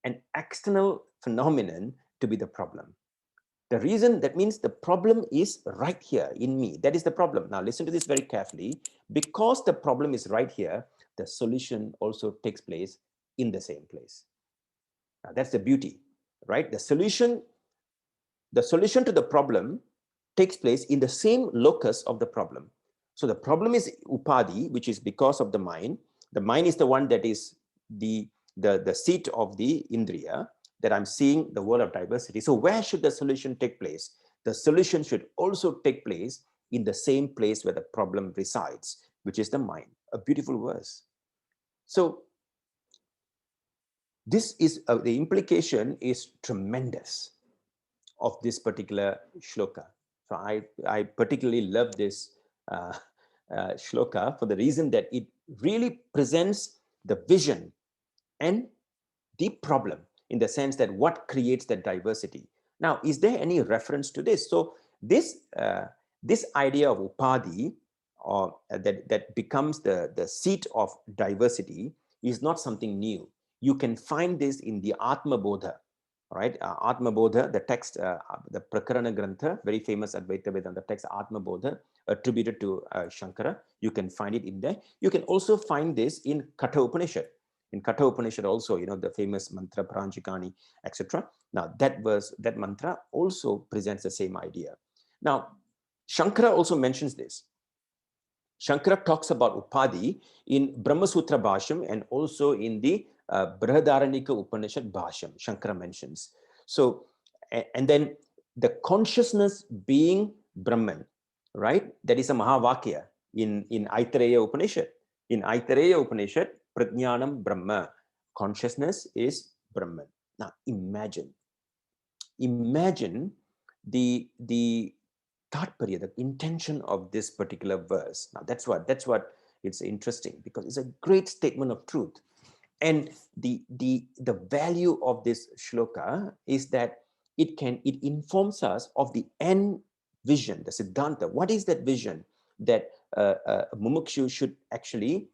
S2: an external phenomenon to be the problem. The reason, that means the problem is right here in me. That is the problem. Now listen to this very carefully. Because the problem is right here, the solution also takes place in the same place. Now that's the beauty, right? The solution to the problem takes place in the same locus of the problem. So the problem is Upadhi, which is because of the mind. The mind is the one that is the seat of the Indriya, that I'm seeing the world of diversity. So where should the solution take place? The solution should also take place in the same place where the problem resides, which is the mind. A beautiful verse. So this is, the implication is tremendous of this particular shloka. So I particularly love this shloka for the reason that it really presents the vision and the problem, in the sense that what creates that diversity. Now, is there any reference to this? So this This idea of upadhi, or that becomes the seat of diversity, is not something new. You can find this in the Atma Bodha, right? Atma Bodha, the text, the Prakarana Grantha, very famous Advaita Vedanta text, Atma Bodha, attributed to Shankara. You can find it in there. You can also find this in Katha Upanishad. In Katha Upanishad also, the famous mantra, Pranchikani, etc. Now, that verse, that mantra also presents the same idea. Now, Shankara also mentions this. Shankara talks about Upadhi in Brahma Sutra Bhashyam and also in the Brihadaranyaka Upanishad Bhashyam, Shankara mentions. So, and then the consciousness being Brahman, right? That is a Mahavakya in Aitareya Upanishad. In Aitareya Upanishad, Prajnanam Brahma, consciousness is Brahman. Now imagine the tatparya, the intention of this particular verse. Now that's what it's interesting, because it's a great statement of truth. And the value of this shloka is that it informs us of the end vision, the siddhanta. What is that vision that mumukshu should actually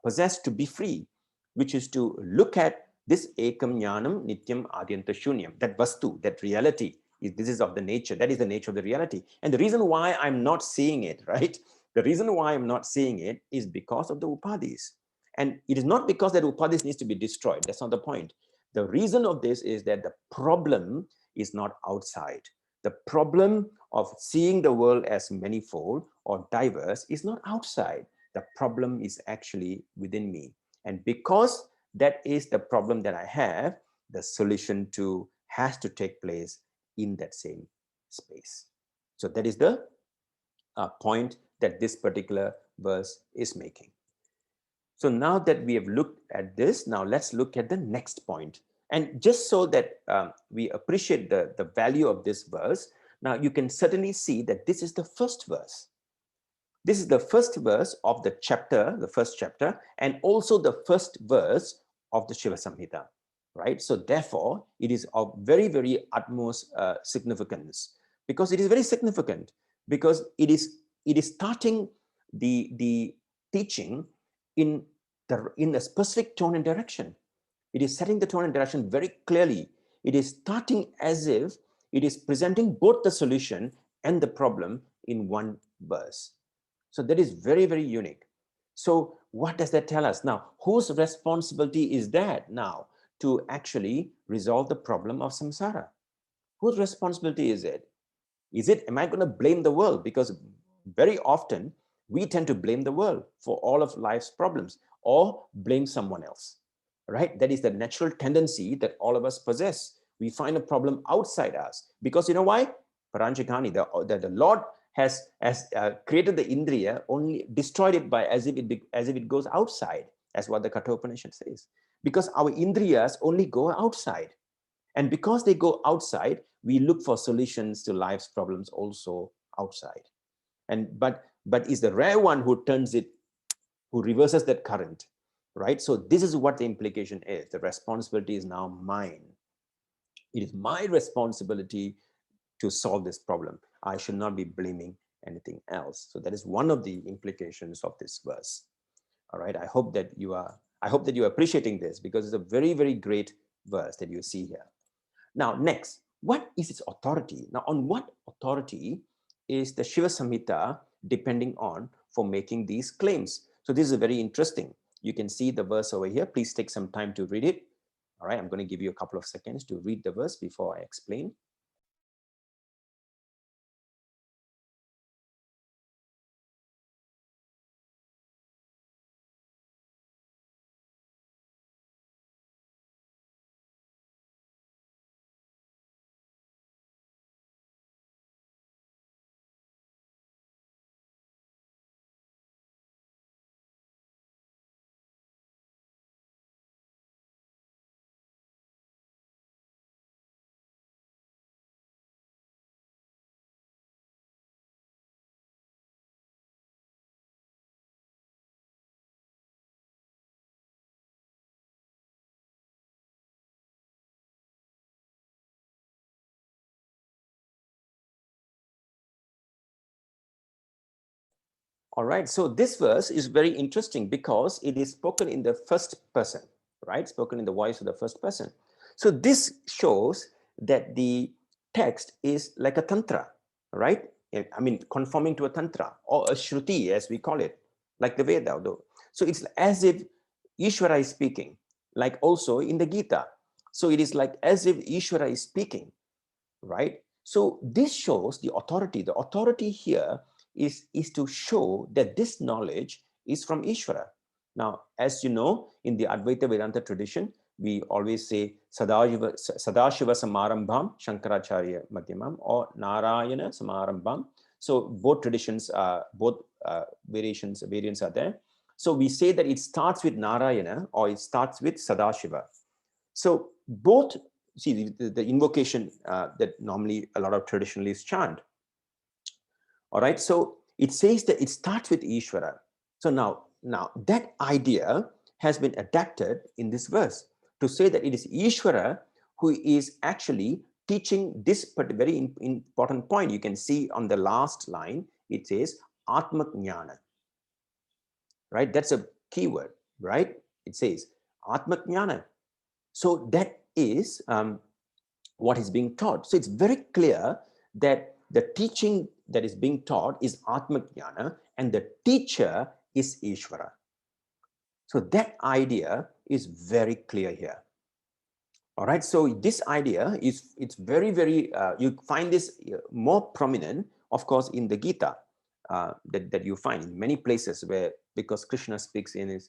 S2: possess to be free, which is to look at this ekam jnanam nityam adyanta shunyam, that vastu, that reality. This is of the nature, that is the nature of the reality. And the reason why I'm not seeing it, right? The reason why I'm not seeing it is because of the upadhis. And it is not because that upadhis needs to be destroyed. That's not the point. The reason of this is that the problem is not outside. The problem of seeing the world as manifold or diverse is not outside. The problem is actually within me. And because that is the problem that I have, the solution to has to take place in that same space. So that is the point that this particular verse is making. So now that we have looked at this, now let's look at the next point. And just so that we appreciate the value of this verse, now you can certainly see that this is the first verse. This is the first verse of the chapter, the first chapter, and also the first verse of the Shiva Samhita, right? So therefore, it is of very, very utmost significance, because it is very significant, because it is starting the teaching in a specific tone and direction. It is setting the tone and direction very clearly. It is starting as if it is presenting both the solution and the problem in one verse. So that is very, very unique. So what does that tell us? Now, whose responsibility is that now to actually resolve the problem of samsara? Whose responsibility is it? Am I going to blame the world? Because very often we tend to blame the world for all of life's problems, or blame someone else, right? That is the natural tendency that all of us possess. We find a problem outside us, because you know why? Paranchikani, the Lord has created the indriya, only destroyed it by as if it goes outside, as what the Katha Upanishad says. Because our indriyas only go outside. And because they go outside, we look for solutions to life's problems also outside. But is the rare one who reverses that current, right? So this is what the implication is. The responsibility is now mine. It is my responsibility to solve this problem. I should not be blaming anything else. So that is one of the implications of this verse. All right. I hope that you are appreciating this, because it's a very, very great verse that you see here. Now, next, what is its authority? Now, on what authority is the Shiva Samhita depending on for making these claims? So this is very interesting. You can see the verse over here. Please take some time to read it. All right, I'm going to give you a couple of seconds to read the verse before I explain. All right, so this verse is very interesting because it is spoken in the first person, right? Spoken in the voice of the first person. So this shows that the text is like a tantra, right? I mean, conforming to a tantra or a shruti, as we call it, like the Veda, though. So it's as if Ishvara is speaking, like also in the Gita. So it is like as if Ishvara is speaking, right? So this shows the authority. The authority here is to show that this knowledge is from Ishvara. Now, as you know, in the Advaita Vedanta tradition, we always say Sadashiva Samarambham Shankaracarya Madhyamam or Narayana Samarambham. So both traditions, both variants are there. So we say that it starts with Narayana or it starts with Sadashiva. So both, see the invocation that normally a lot of traditionalists chant. All right, so it says that it starts with Ishvara. So now that idea has been adapted in this verse to say that it is Ishvara who is actually teaching this very important point. You can see on the last line, it says Atma Jnana, right? That's a keyword, right? It says Atma Jnana. So that is what is being taught. So it's very clear that the teaching that is being taught is Atma Jnana and the teacher is Ishvara. So that idea is very clear here. All right, so this idea is, it's very, very, you find this more prominent, of course, in the Gita, that you find in many places where, because Krishna speaks in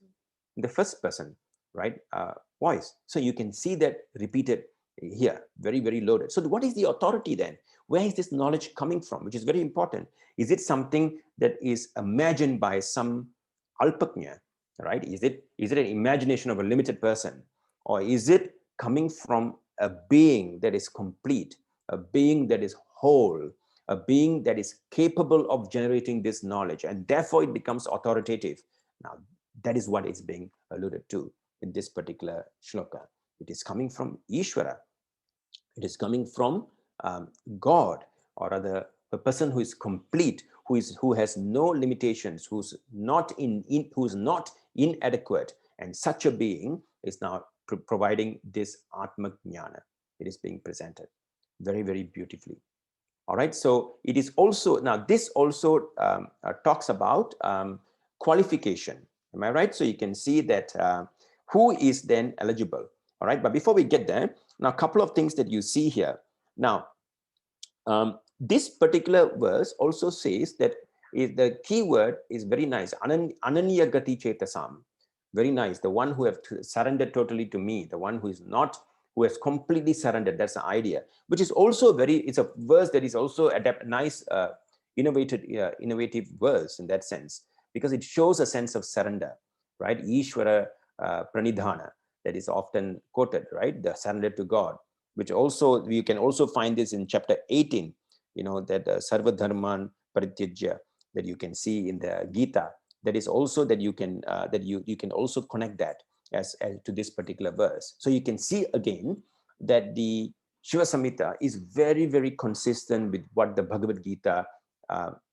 S2: the first person, right, voice. So you can see that repeated here, very, very loaded. So what is the authority then? Where is this knowledge coming from, which is very important? Is it something that is imagined by some alpaknya, right? Is it an imagination of a limited person? Or is it coming from a being that is complete, a being that is whole, a being that is capable of generating this knowledge, and therefore it becomes authoritative? Now, that is what is being alluded to in this particular shloka. It is coming from Ishvara. It is coming from God, or rather a person who is complete, who has no limitations, who's not inadequate, and such a being is now providing this Atma Jnana. It is being presented very, very beautifully. All right, so it is also, now this also talks about qualification. Am I right? So you can see that who is then eligible. All right, but before we get there, now a couple of things that you see here. Now, this particular verse also says that the key word is very nice, Ananya Gati Chetasam. Very nice, the one who have surrendered totally to me, the one who is not, who has completely surrendered. That's the idea, which is also it's a verse that is also nice, innovative verse in that sense, because it shows a sense of surrender, right? Ishvara Pranidhana, that is often quoted, right? The surrender to God, which also, you can also find this in chapter 18, you know, that Sarva Dharman Parityajya, that you can see in the Gita. That is also that you can you can also connect that as to this particular verse. So you can see again that the Shiva Samhita is very, very consistent with what the Bhagavad Gita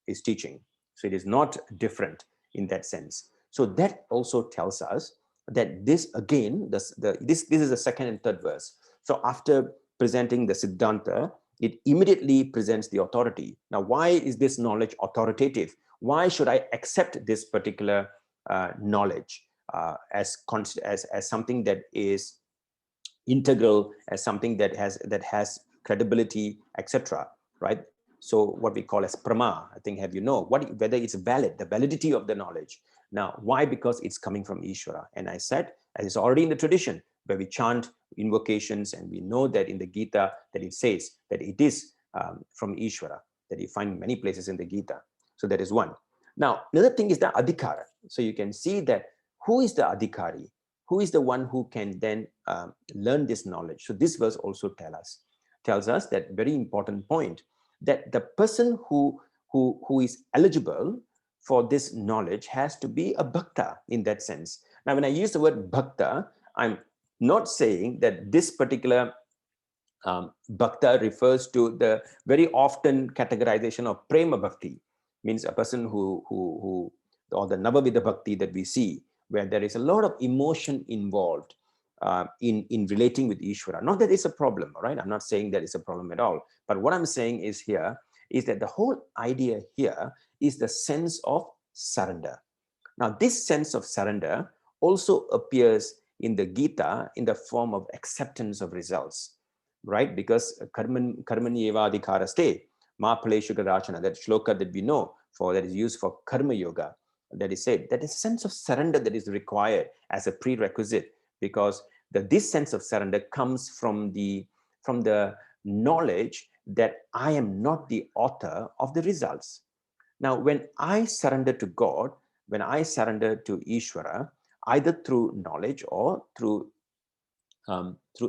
S2: is teaching. So it is not different in that sense. So that also tells us that this again, this is the second and third verse. So after presenting the Siddhanta, it immediately presents the authority. Now, why is this knowledge authoritative? Why should I accept this particular knowledge as something that is integral, as something that has credibility, etc. Right? So what we call as prama, I think, whether it's valid, the validity of the knowledge. Now, why? Because it's coming from Ishvara. And I said, as it's already in the tradition, where we chant invocations, and we know that in the Gita that it says that it is from Ishvara, that you find many places in the Gita. So that is one. Now, another thing is the adhikara. So you can see that who is the adhikari? Who is the one who can then learn this knowledge? So this verse also tells us that very important point, that the person who is eligible for this knowledge has to be a bhakta in that sense. Now, when I use the word bhakta, I'm not saying that this particular bhakta refers to the very often categorization of prema bhakti, means a person who or the Navavida Bhakti that we see, where there is a lot of emotion involved in relating with Ishvara. Not that it's a problem, right? I'm not saying that it's a problem at all. But what I'm saying is here is that the whole idea here is the sense of surrender. Now, this sense of surrender also appears in the Gita in the form of acceptance of results, right? Because karmani eva adhikaraste, ma phaleshu kadachana, that shloka that we know for, that is used for karma yoga, that is said, that is a sense of surrender that is required as a prerequisite, because this sense of surrender comes from the knowledge that I am not the author of the results. Now, when I surrender to God, when I surrender to Ishvara, either through knowledge or through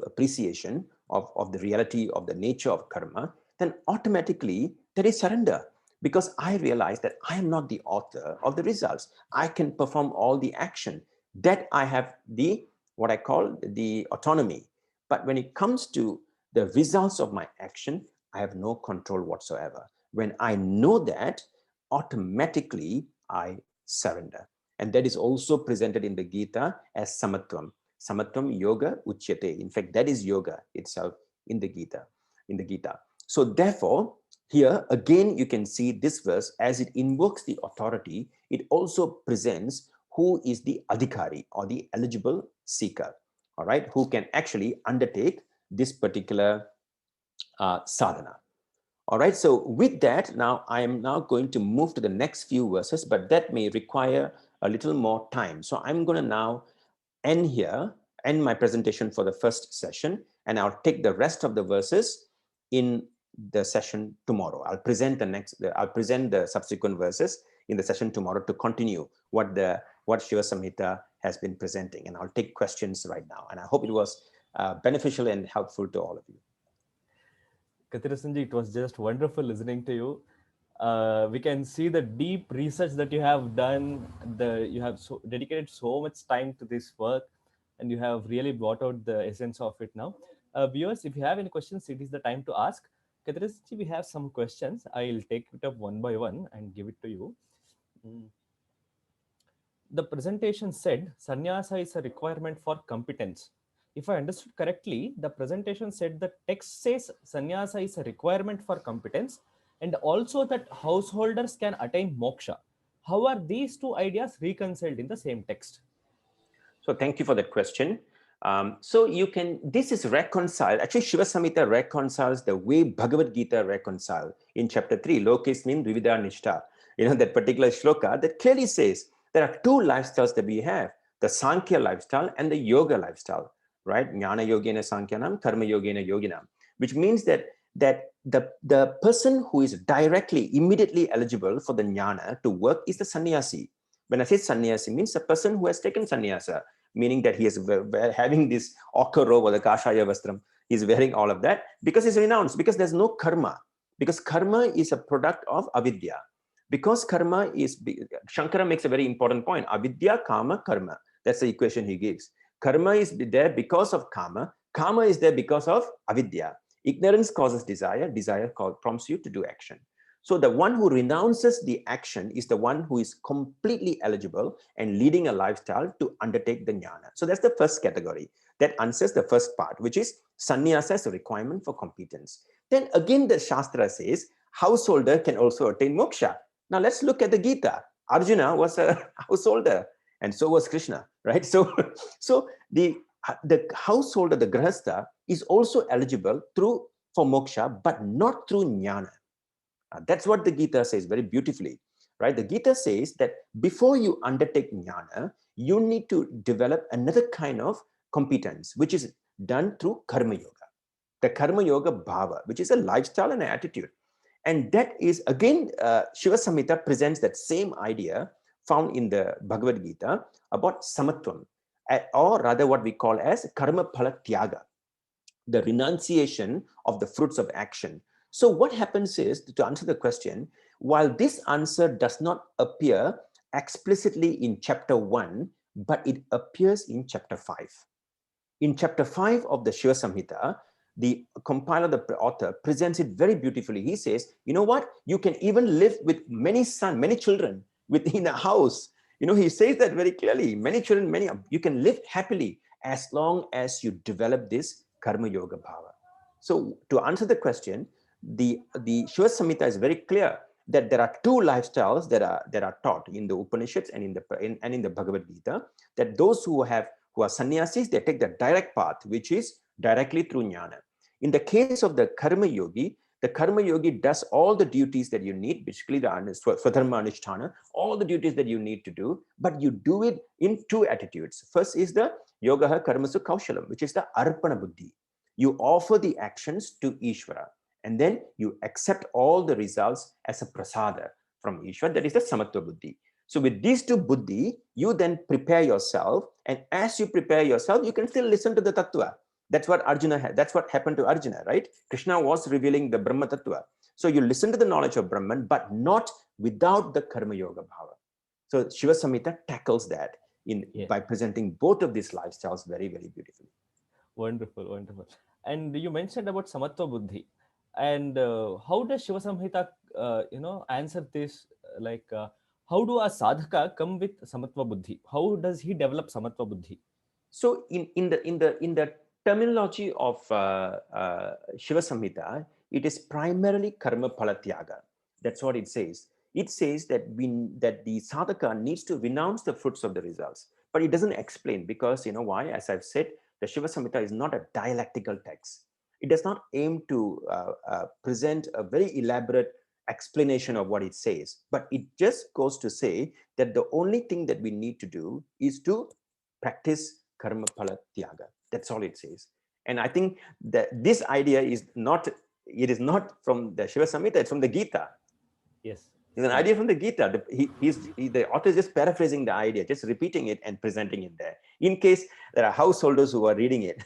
S2: appreciation of the reality of the nature of karma, then automatically there is surrender, because I realize that I am not the author of the results. I can perform all the action, that I have what I call the autonomy. But when it comes to the results of my action, I have no control whatsoever. When I know that, automatically I surrender. And that is also presented in the Gita as samatvam. Samatvam yoga uchyate. In fact, that is yoga itself in the Gita. So therefore, here again, you can see this verse as it invokes the authority. It also presents who is the adhikari or the eligible seeker, all right, who can actually undertake this particular sadhana. All right, so with that, now I am now going to move to the next few verses, but that may require a little more time. So I'm going to now end my presentation for the first session, and I'll take the rest of the verses in the session tomorrow. I'll present the subsequent verses in the session tomorrow to continue what Shiva Samhita has been presenting, and I'll take questions right now. And I hope it was beneficial and helpful to all of you.
S1: Kathirasan ji, it was just wonderful listening to you. We can see the deep research that you have done. You have dedicated so much time to this work, and you have really brought out the essence of it now. Viewers, if you have any questions, it is the time to ask. Kathirasan ji, we have some questions. I'll take it up one by one and give it to you. The presentation said sannyasa is a requirement for competence. If I understood correctly, the presentation said the text says sannyasa is a requirement for competence, and also that householders can attain moksha. How are these two ideas reconciled in the same text?
S2: So thank you for that question. So this is reconciled. Actually, Shiva Samhita reconciles the way Bhagavad Gita reconciled in chapter 3, Lokesmin Dvividha Nishta. That particular shloka that clearly says there are two lifestyles that we have, the Sankhya lifestyle and the Yoga lifestyle, right? Jnana Yogena Sankhyanam, Karma Yogena Yoginam, which means that the person who is directly, immediately eligible for the jnana to work is the sannyasi. When I say sannyasi, means a person who has taken sannyasa, meaning that he is having this ochre robe or the kashaya vastram. He's wearing all of that because he's renounced, because there's no karma. Because karma is a product of avidya. Because karma is, Shankara makes a very important point, avidya, kama, karma. That's the equation he gives. Karma is there because of kama. Kama is there because of avidya. Ignorance causes desire. Desire prompts you to do action. So the one who renounces the action is the one who is completely eligible and leading a lifestyle to undertake the jnana. So that's the first category. That answers the first part, which is sannyasa as a requirement for competence. Then again, the Shastra says householder can also attain moksha. Now let's look at the Gita. Arjuna was a householder, and so was Krishna, right? So the householder, the grahastha, is also eligible for moksha, but not through jnana. That's what the Gita says very beautifully, right? The Gita says that before you undertake jnana, you need to develop another kind of competence, which is done through karma yoga. The karma yoga bhava, which is a lifestyle and an attitude. And that is, again, Shiva Samhita presents that same idea found in the Bhagavad Gita about samatvam, or rather what we call as karma phala tyaga, the renunciation of the fruits of action. So what happens is, to answer the question, while this answer does not appear explicitly in chapter 1, but it appears in chapter 5. In chapter 5 of the Shiva Samhita, the compiler, the author, presents it very beautifully. He says, you know what? You can even live with many children, within a house. He says that very clearly. Many children, you can live happily as long as you develop this karma yoga bhava. So to answer the question, the Shiva Samhita is very clear that there are two lifestyles that are taught in the Upanishads and in the Bhagavad Gita. That those who are sannyasis, they take the direct path, which is directly through jnana. In the case of the karma yogi does all the duties that you need, basically the swadharma anushtana, all the duties that you need to do, but you do it in two attitudes. First is the yogaha karmasu kaushalam, which is the arpana buddhi. You offer the actions to Ishvara, and then you accept all the results as a prasada from Ishvara. That is the samatva buddhi. So with these two buddhi, you then prepare yourself, and as you prepare yourself, you can still listen to the tattva. That's what Arjuna had. That's what happened to Arjuna, right? Krishna was revealing the Brahma Tattva. So you listen to the knowledge of Brahman, but not without the Karma Yoga Bhava. So Shiva Samhita tackles that by presenting both of these lifestyles very, very beautifully.
S1: Wonderful, wonderful. And you mentioned about Samatva Buddhi. And how does Shiva Samhita, answer this? How do a sadhaka come with Samatva Buddhi? How does he develop Samatva Buddhi?
S2: So in the terminology of Shiva Samhita, it is primarily karma palatyaga. That's what it says. It says that the sadhaka needs to renounce the fruits of the results, but it doesn't explain, because why? As I've said, the Shiva Samhita is not a dialectical text. It does not aim to present a very elaborate explanation of what it says, but it just goes to say that the only thing that we need to do is to practice karma phala tyaga. That's all it says. And I think that this idea is not from the Shiva Samhita, it's from the Gita.
S1: Yes.
S2: It's an idea from the Gita. The author is just paraphrasing the idea, just repeating it and presenting it there, in case there are householders who are reading it.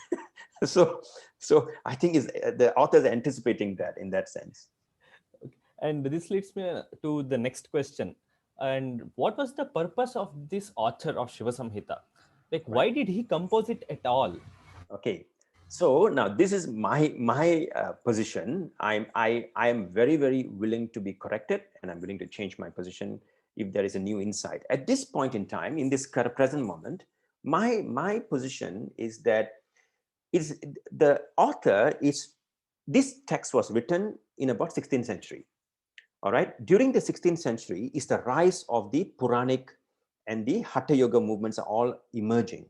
S2: So I think the author is anticipating that in that sense.
S1: Okay. And this leads me to the next question. And what was the purpose of this author of Shiva Samhita? Like, why did he compose it at all?
S2: Okay, so now this is my position. I am very, very willing to be corrected, and I'm willing to change my position if there is a new insight. At this point in time, in this present moment, my position is that this text was written in about 16th century. All right, during the 16th century is the rise of the Puranic and the Hatha Yoga movements are all emerging.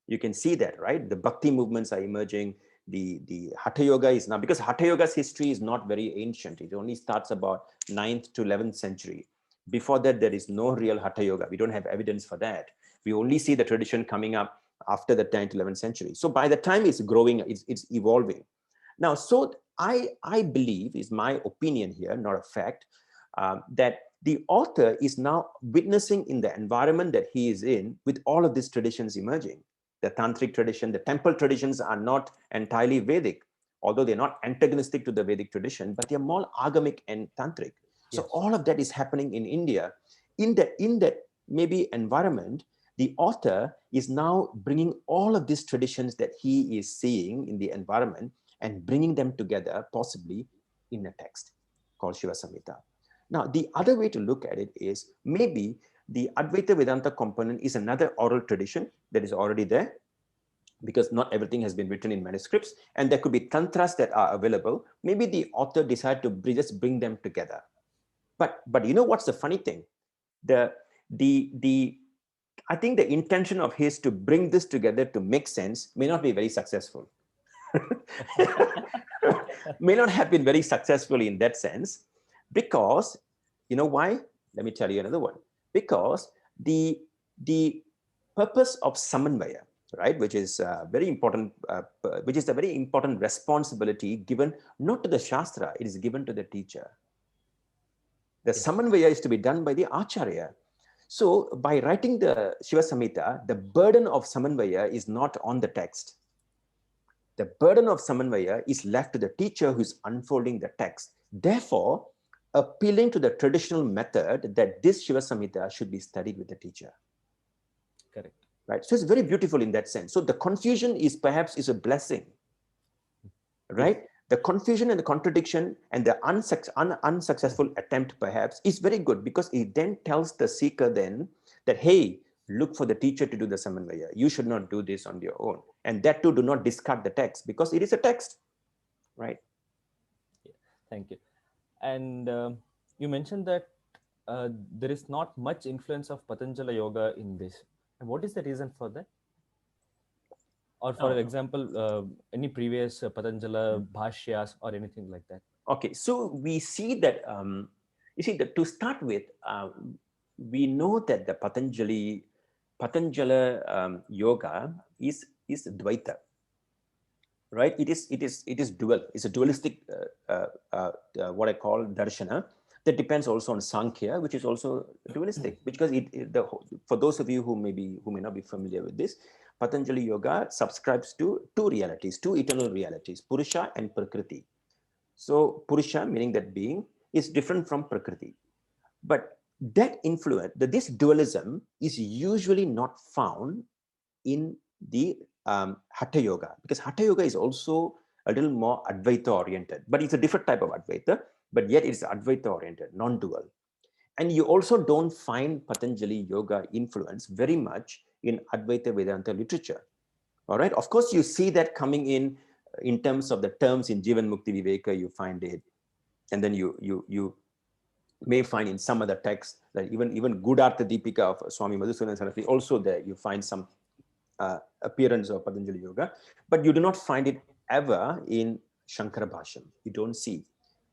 S2: You can see that, right? The Bhakti movements are emerging. The Hatha Yoga is now, because Hatha Yoga's history is not very ancient. It only starts about 9th to 11th century. Before that, there is no real Hatha Yoga. We don't have evidence for that. We only see the tradition coming up after the 10th to 11th century. So by the time it's growing, it's evolving. Now, so I believe, is my opinion here, not a fact, that the author is now witnessing in the environment that he is in with all of these traditions emerging. The tantric tradition, the temple traditions are not entirely Vedic, although they're not antagonistic to the Vedic tradition, but they're more agamic and tantric. So all of that is happening in India. In that maybe environment, the author is now bringing all of these traditions that he is seeing in the environment and bringing them together, possibly in a text called Shiva Samhita. Now, the other way to look at it is maybe the Advaita Vedanta component is another oral tradition that is already there, because not everything has been written in manuscripts, and there could be tantras that are available. Maybe the author decided to just bring them together. But you know what's the funny thing? I think the intention of his to bring this together to make sense may not be very successful. May not have been very successful in that sense, because you know why? Let me tell you another one. Because the purpose of samanvaya, right, which is very important, which is a very important responsibility given not to the shastra, it is given to the teacher. The samanvaya is to be done by the acharya. So by writing the Shiva Samhita, the burden of samanvaya is not on the text. The burden of samanvaya is left to the teacher who is unfolding the text. Therefore, appealing to the traditional method that this Shiva Samhita should be studied with the teacher.
S1: Correct.
S2: Right. So it's very beautiful in that sense. So the confusion is perhaps a blessing. Right. Yes. The confusion and the contradiction and the unsuccessful attempt perhaps is very good, because it then tells the seeker then that, hey, look for the teacher to do the samanvaya. You should not do this on your own. And that too, do not discard the text, because it is a text, right?
S1: Yeah, thank you. And you mentioned that there is not much influence of Patanjala yoga in this. And what is the reason for that? Or for
S2: Oh.
S1: example, any previous Patanjala bhashyas or anything like that?
S2: Okay, so we see that, you see, that to start with, we know that the Patanjala yoga is Dvaita, right? It is dual. It's a dualistic, what I call darshana. That depends also on Sankhya, which is also dualistic, because for those of you who may not be familiar with this, Patanjali yoga subscribes to two realities, two eternal realities, Purusha and Prakriti. So Purusha, meaning that being, is different from Prakriti. But that influence, this dualism is usually not found in the Hatha Yoga, because Hatha Yoga is also a little more Advaita oriented, but it's a different type of Advaita, but yet it's Advaita oriented, non-dual. And you also don't find Patanjali Yoga influence very much in Advaita Vedanta literature. All right. Of course, you see that coming in terms of the terms in Jivan Mukti Viveka, you find it. And then you may find in some other texts, like even Gudartha Deepika of Swami Madhusudan Saraswati, also there you find some appearance of Patanjali Yoga, but you do not find it ever in Shankara Bhashyam. You don't see.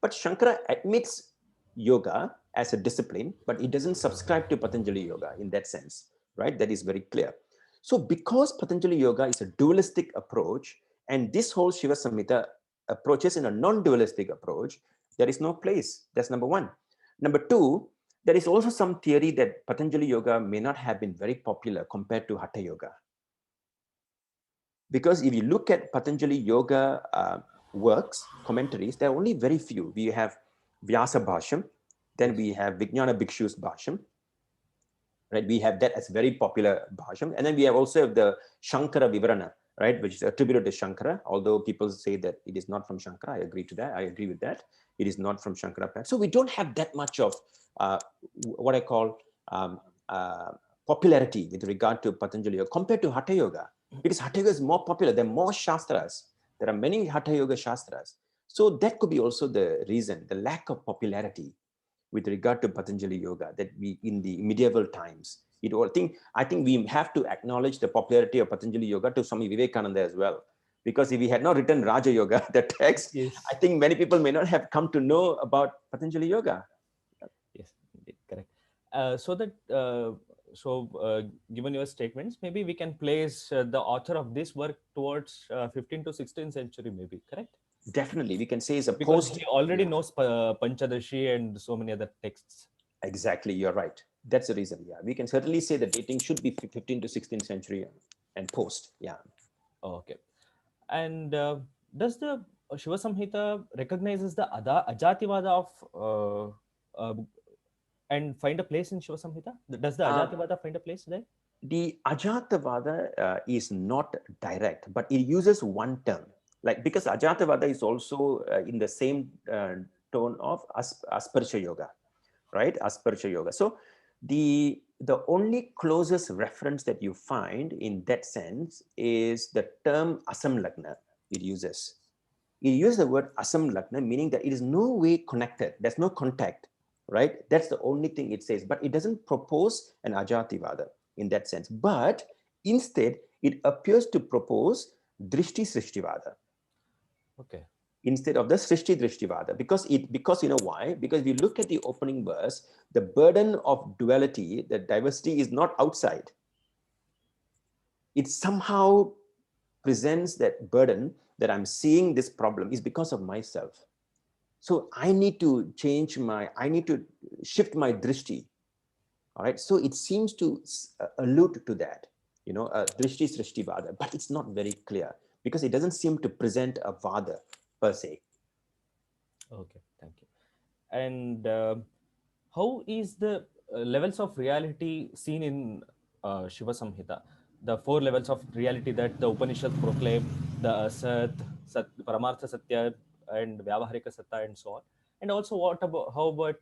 S2: But Shankara admits yoga as a discipline, but he doesn't subscribe to Patanjali Yoga in that sense, right? That is very clear. So because Patanjali Yoga is a dualistic approach, and this whole Shiva Samhita approaches in a non-dualistic approach, there is no place. That's number one. Number two, there is also some theory that Patanjali Yoga may not have been very popular compared to Hatha Yoga. Because if you look at Patanjali Yoga works, commentaries, there are only very few. We have Vyasa Bhashyam, then we have Vijnana Bhikshu's Bhashyam, right? We have that as very popular Bhashyam. And then we have also the Shankara Vivarana, right? Which is attributed to Shankara, although people say that it is not from Shankara. I agree to that. I agree with that. It is not from Shankara. So we don't have that much of what I call popularity with regard to Patanjali Yoga compared to Hatha Yoga, because Hatha Yoga is more popular. There are more Shastras. There are many Hatha Yoga Shastras. So that could be also the reason, the lack of popularity with regard to Patanjali Yoga that we in the medieval times. I think we have to acknowledge the popularity of Patanjali Yoga to Swami Vivekananda as well. Because if he had not written Raja Yoga, the text,
S1: Yes.
S2: I think many people may not have come to know about Patanjali Yoga.
S1: Yes, indeed, correct. Given your statements, maybe we can place the author of this work towards 15th to 16th century, maybe, correct?
S2: Definitely, we can say it's a
S1: Because
S2: post.
S1: he already
S2: Yeah.
S1: knows Panchadashi and so many other texts.
S2: Exactly, you're right. That's the reason. Yeah, we can certainly say the dating should be 15th to 16th century and post. Yeah.
S1: Okay. And does the Shiva Samhita recognizes the Ajativada of and find a place in Shiva Samhita? Does the
S2: Uh,
S1: Ajativada find a place there?
S2: the Ajatavada is not direct, but it uses one term. Like, because Ajatavada is also in the same tone of Asparsha Yoga, right? Asparsha Yoga. So the only closest reference that you find in that sense is the term Asam Lagna it uses. It uses the word Asam Lagna, meaning that it is no way connected. There's no contact, right? That's the only thing it says. But it doesn't propose an Ajativada in that sense. But instead, it appears to propose Drishti Srishtivada
S1: Okay.
S2: instead of the Srishti Drishtivada. Because you know why? Because if you look at the opening verse, the burden of duality, the diversity is not outside. It somehow presents that burden that I'm seeing this problem is because of myself. So I need to shift my drishti. All right. So it seems to allude to that, drishti srishti vada, but it's not very clear because it doesn't seem to present a vada per se.
S1: Okay. Thank you. And how is the levels of reality seen in Shiva Samhita? The four levels of reality that the Upanishads proclaim: the Sat, Paramartha Satya, and Vyavaharika Satta and so on? And also, how about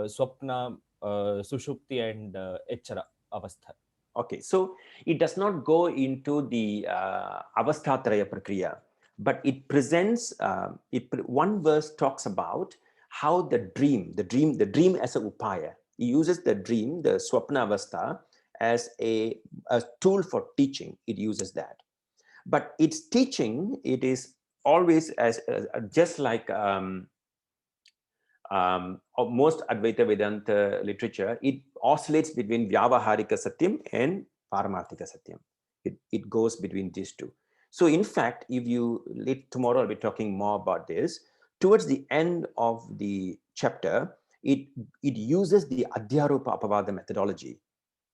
S1: Swapna, Sushupti, and Echara Avastha?
S2: Okay, so it does not go into the avasthatraya prakriya, but it presents, one verse talks about how the dream as a upaya. He uses the dream, the swapna avastha, as a tool for teaching. It uses that. But its teaching, it is always as just like of most Advaita Vedanta literature, it oscillates between Vyavaharika Satyam and Paramarthika Satyam. It goes between these two. So in fact, if you tomorrow I'll be talking more about this. Towards the end of the chapter, it uses the Adhyaropa Apavada methodology.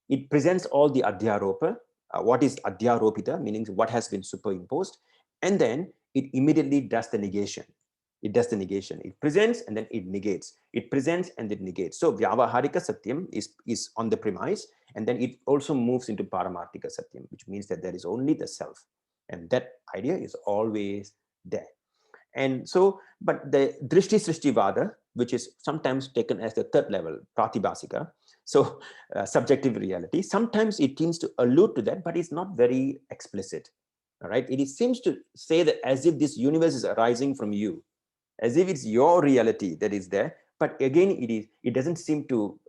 S2: It presents all the Adhyaropa, what is Adhyaropita, meaning what has been superimposed, and then it immediately does the negation. It does the negation. It presents and then it negates. It presents and it negates. So Vyavaharika Satyam is on the premise, and then it also moves into Paramarthika Satyam, which means that there is only the self. And that idea is always there. And so, but the Drishti Srishti Vada, which is sometimes taken as the third level, Pratibhasika, so subjective reality, sometimes it tends to allude to that, but it's not very explicit. All right, it seems to say that as if this universe is arising from you, as if it's your reality that is there. But again, it doesn't seem to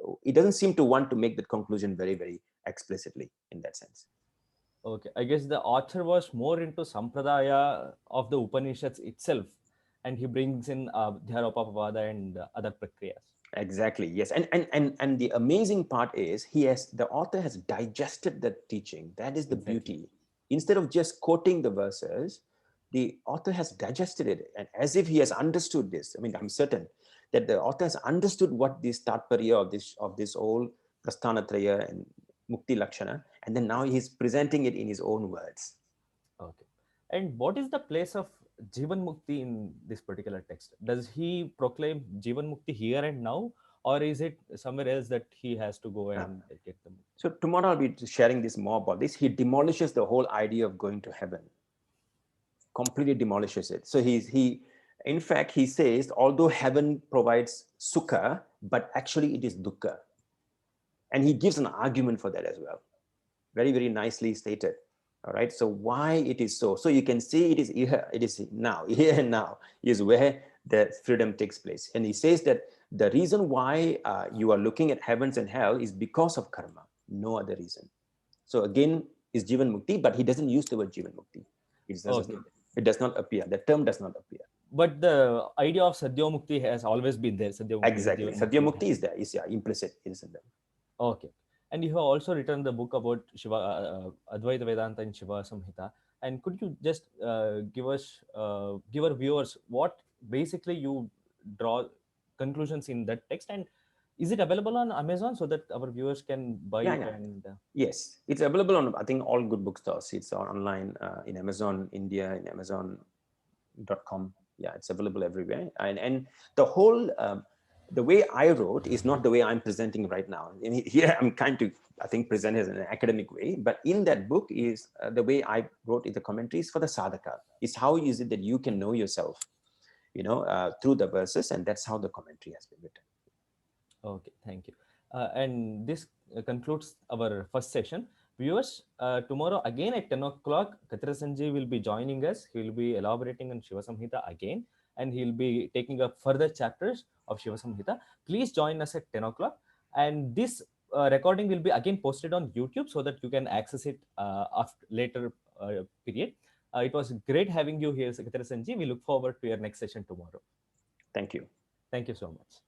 S2: want to make that conclusion very, very explicitly in that sense.
S1: Okay, I guess the author was more into Sampradaya of the Upanishads itself, and he brings in Dhyarapavada and other Prakriyas.
S2: Exactly, yes. And the amazing part is the author has digested the teaching. That is the
S1: Exactly.
S2: beauty. Instead of just quoting the verses, the author has digested it, and as if he has understood this. I mean, I'm certain that the author has understood what this tatparya of this whole prasthanatraya and mukti lakshana, and then now he's presenting it in his own words.
S1: Okay. And what is the place of Jivan Mukti in this particular text? Does he proclaim Jivan Mukti here and now, or is it somewhere else that he has to go
S2: Now,
S1: and get the mukti?
S2: so tomorrow I'll be sharing this more about this. He demolishes the whole idea of going to heaven, completely demolishes it. So in fact, he says, although heaven provides sukha, but actually it is dukkha. And he gives an argument for that as well. Very, very nicely stated. All right. So why it is so? So you can see it is here, it is now, here and now is where the freedom takes place. And he says that the reason why you are looking at heavens and hell is because of karma, no other reason. So again, is Jivan Mukti, but he doesn't use the word Jivan Mukti.
S1: Okay.
S2: It does not appear. The term does not appear.
S1: But the idea of Sadhya Mukti has always been there. Sadhya Mukti,
S2: Exactly.
S1: Jivan
S2: Sadhya
S1: Mukti.
S2: Mukti is there. Is implicit. It is in there.
S1: Okay. And you have also written the book about Shiva Advaita Vedanta and Shiva Samhita. And could you just give our viewers what basically you draw conclusions in that text, and is it available on Amazon so that our viewers can buy
S2: Yeah,
S1: it?
S2: yeah.
S1: And
S2: Yes, it's available on, I think, all good bookstores. It's online in Amazon India, in Amazon.com. Yeah, it's available everywhere. And the whole, the way I wrote is not the way I'm presenting right now. And here I'm kind to, I think, present it in an academic way. But in that book is the way I wrote in the commentaries for the sadhaka. Is how is it that you can know yourself, through the verses, and that's how the commentary has been written.
S1: okay, thank you. And this concludes our first session. Viewers, tomorrow again at 10 o'clock, Kathirasan Ji will be joining us. He will be elaborating on Shiva Samhita again, and he'll be taking up further chapters of Shiva Samhita. Please join us at 10 o'clock. And this recording will be again posted on YouTube so that you can access it after later period. It was great having you here, Kathirasan Ji. We look forward to your next session tomorrow.
S2: Thank you.
S1: Thank you so much.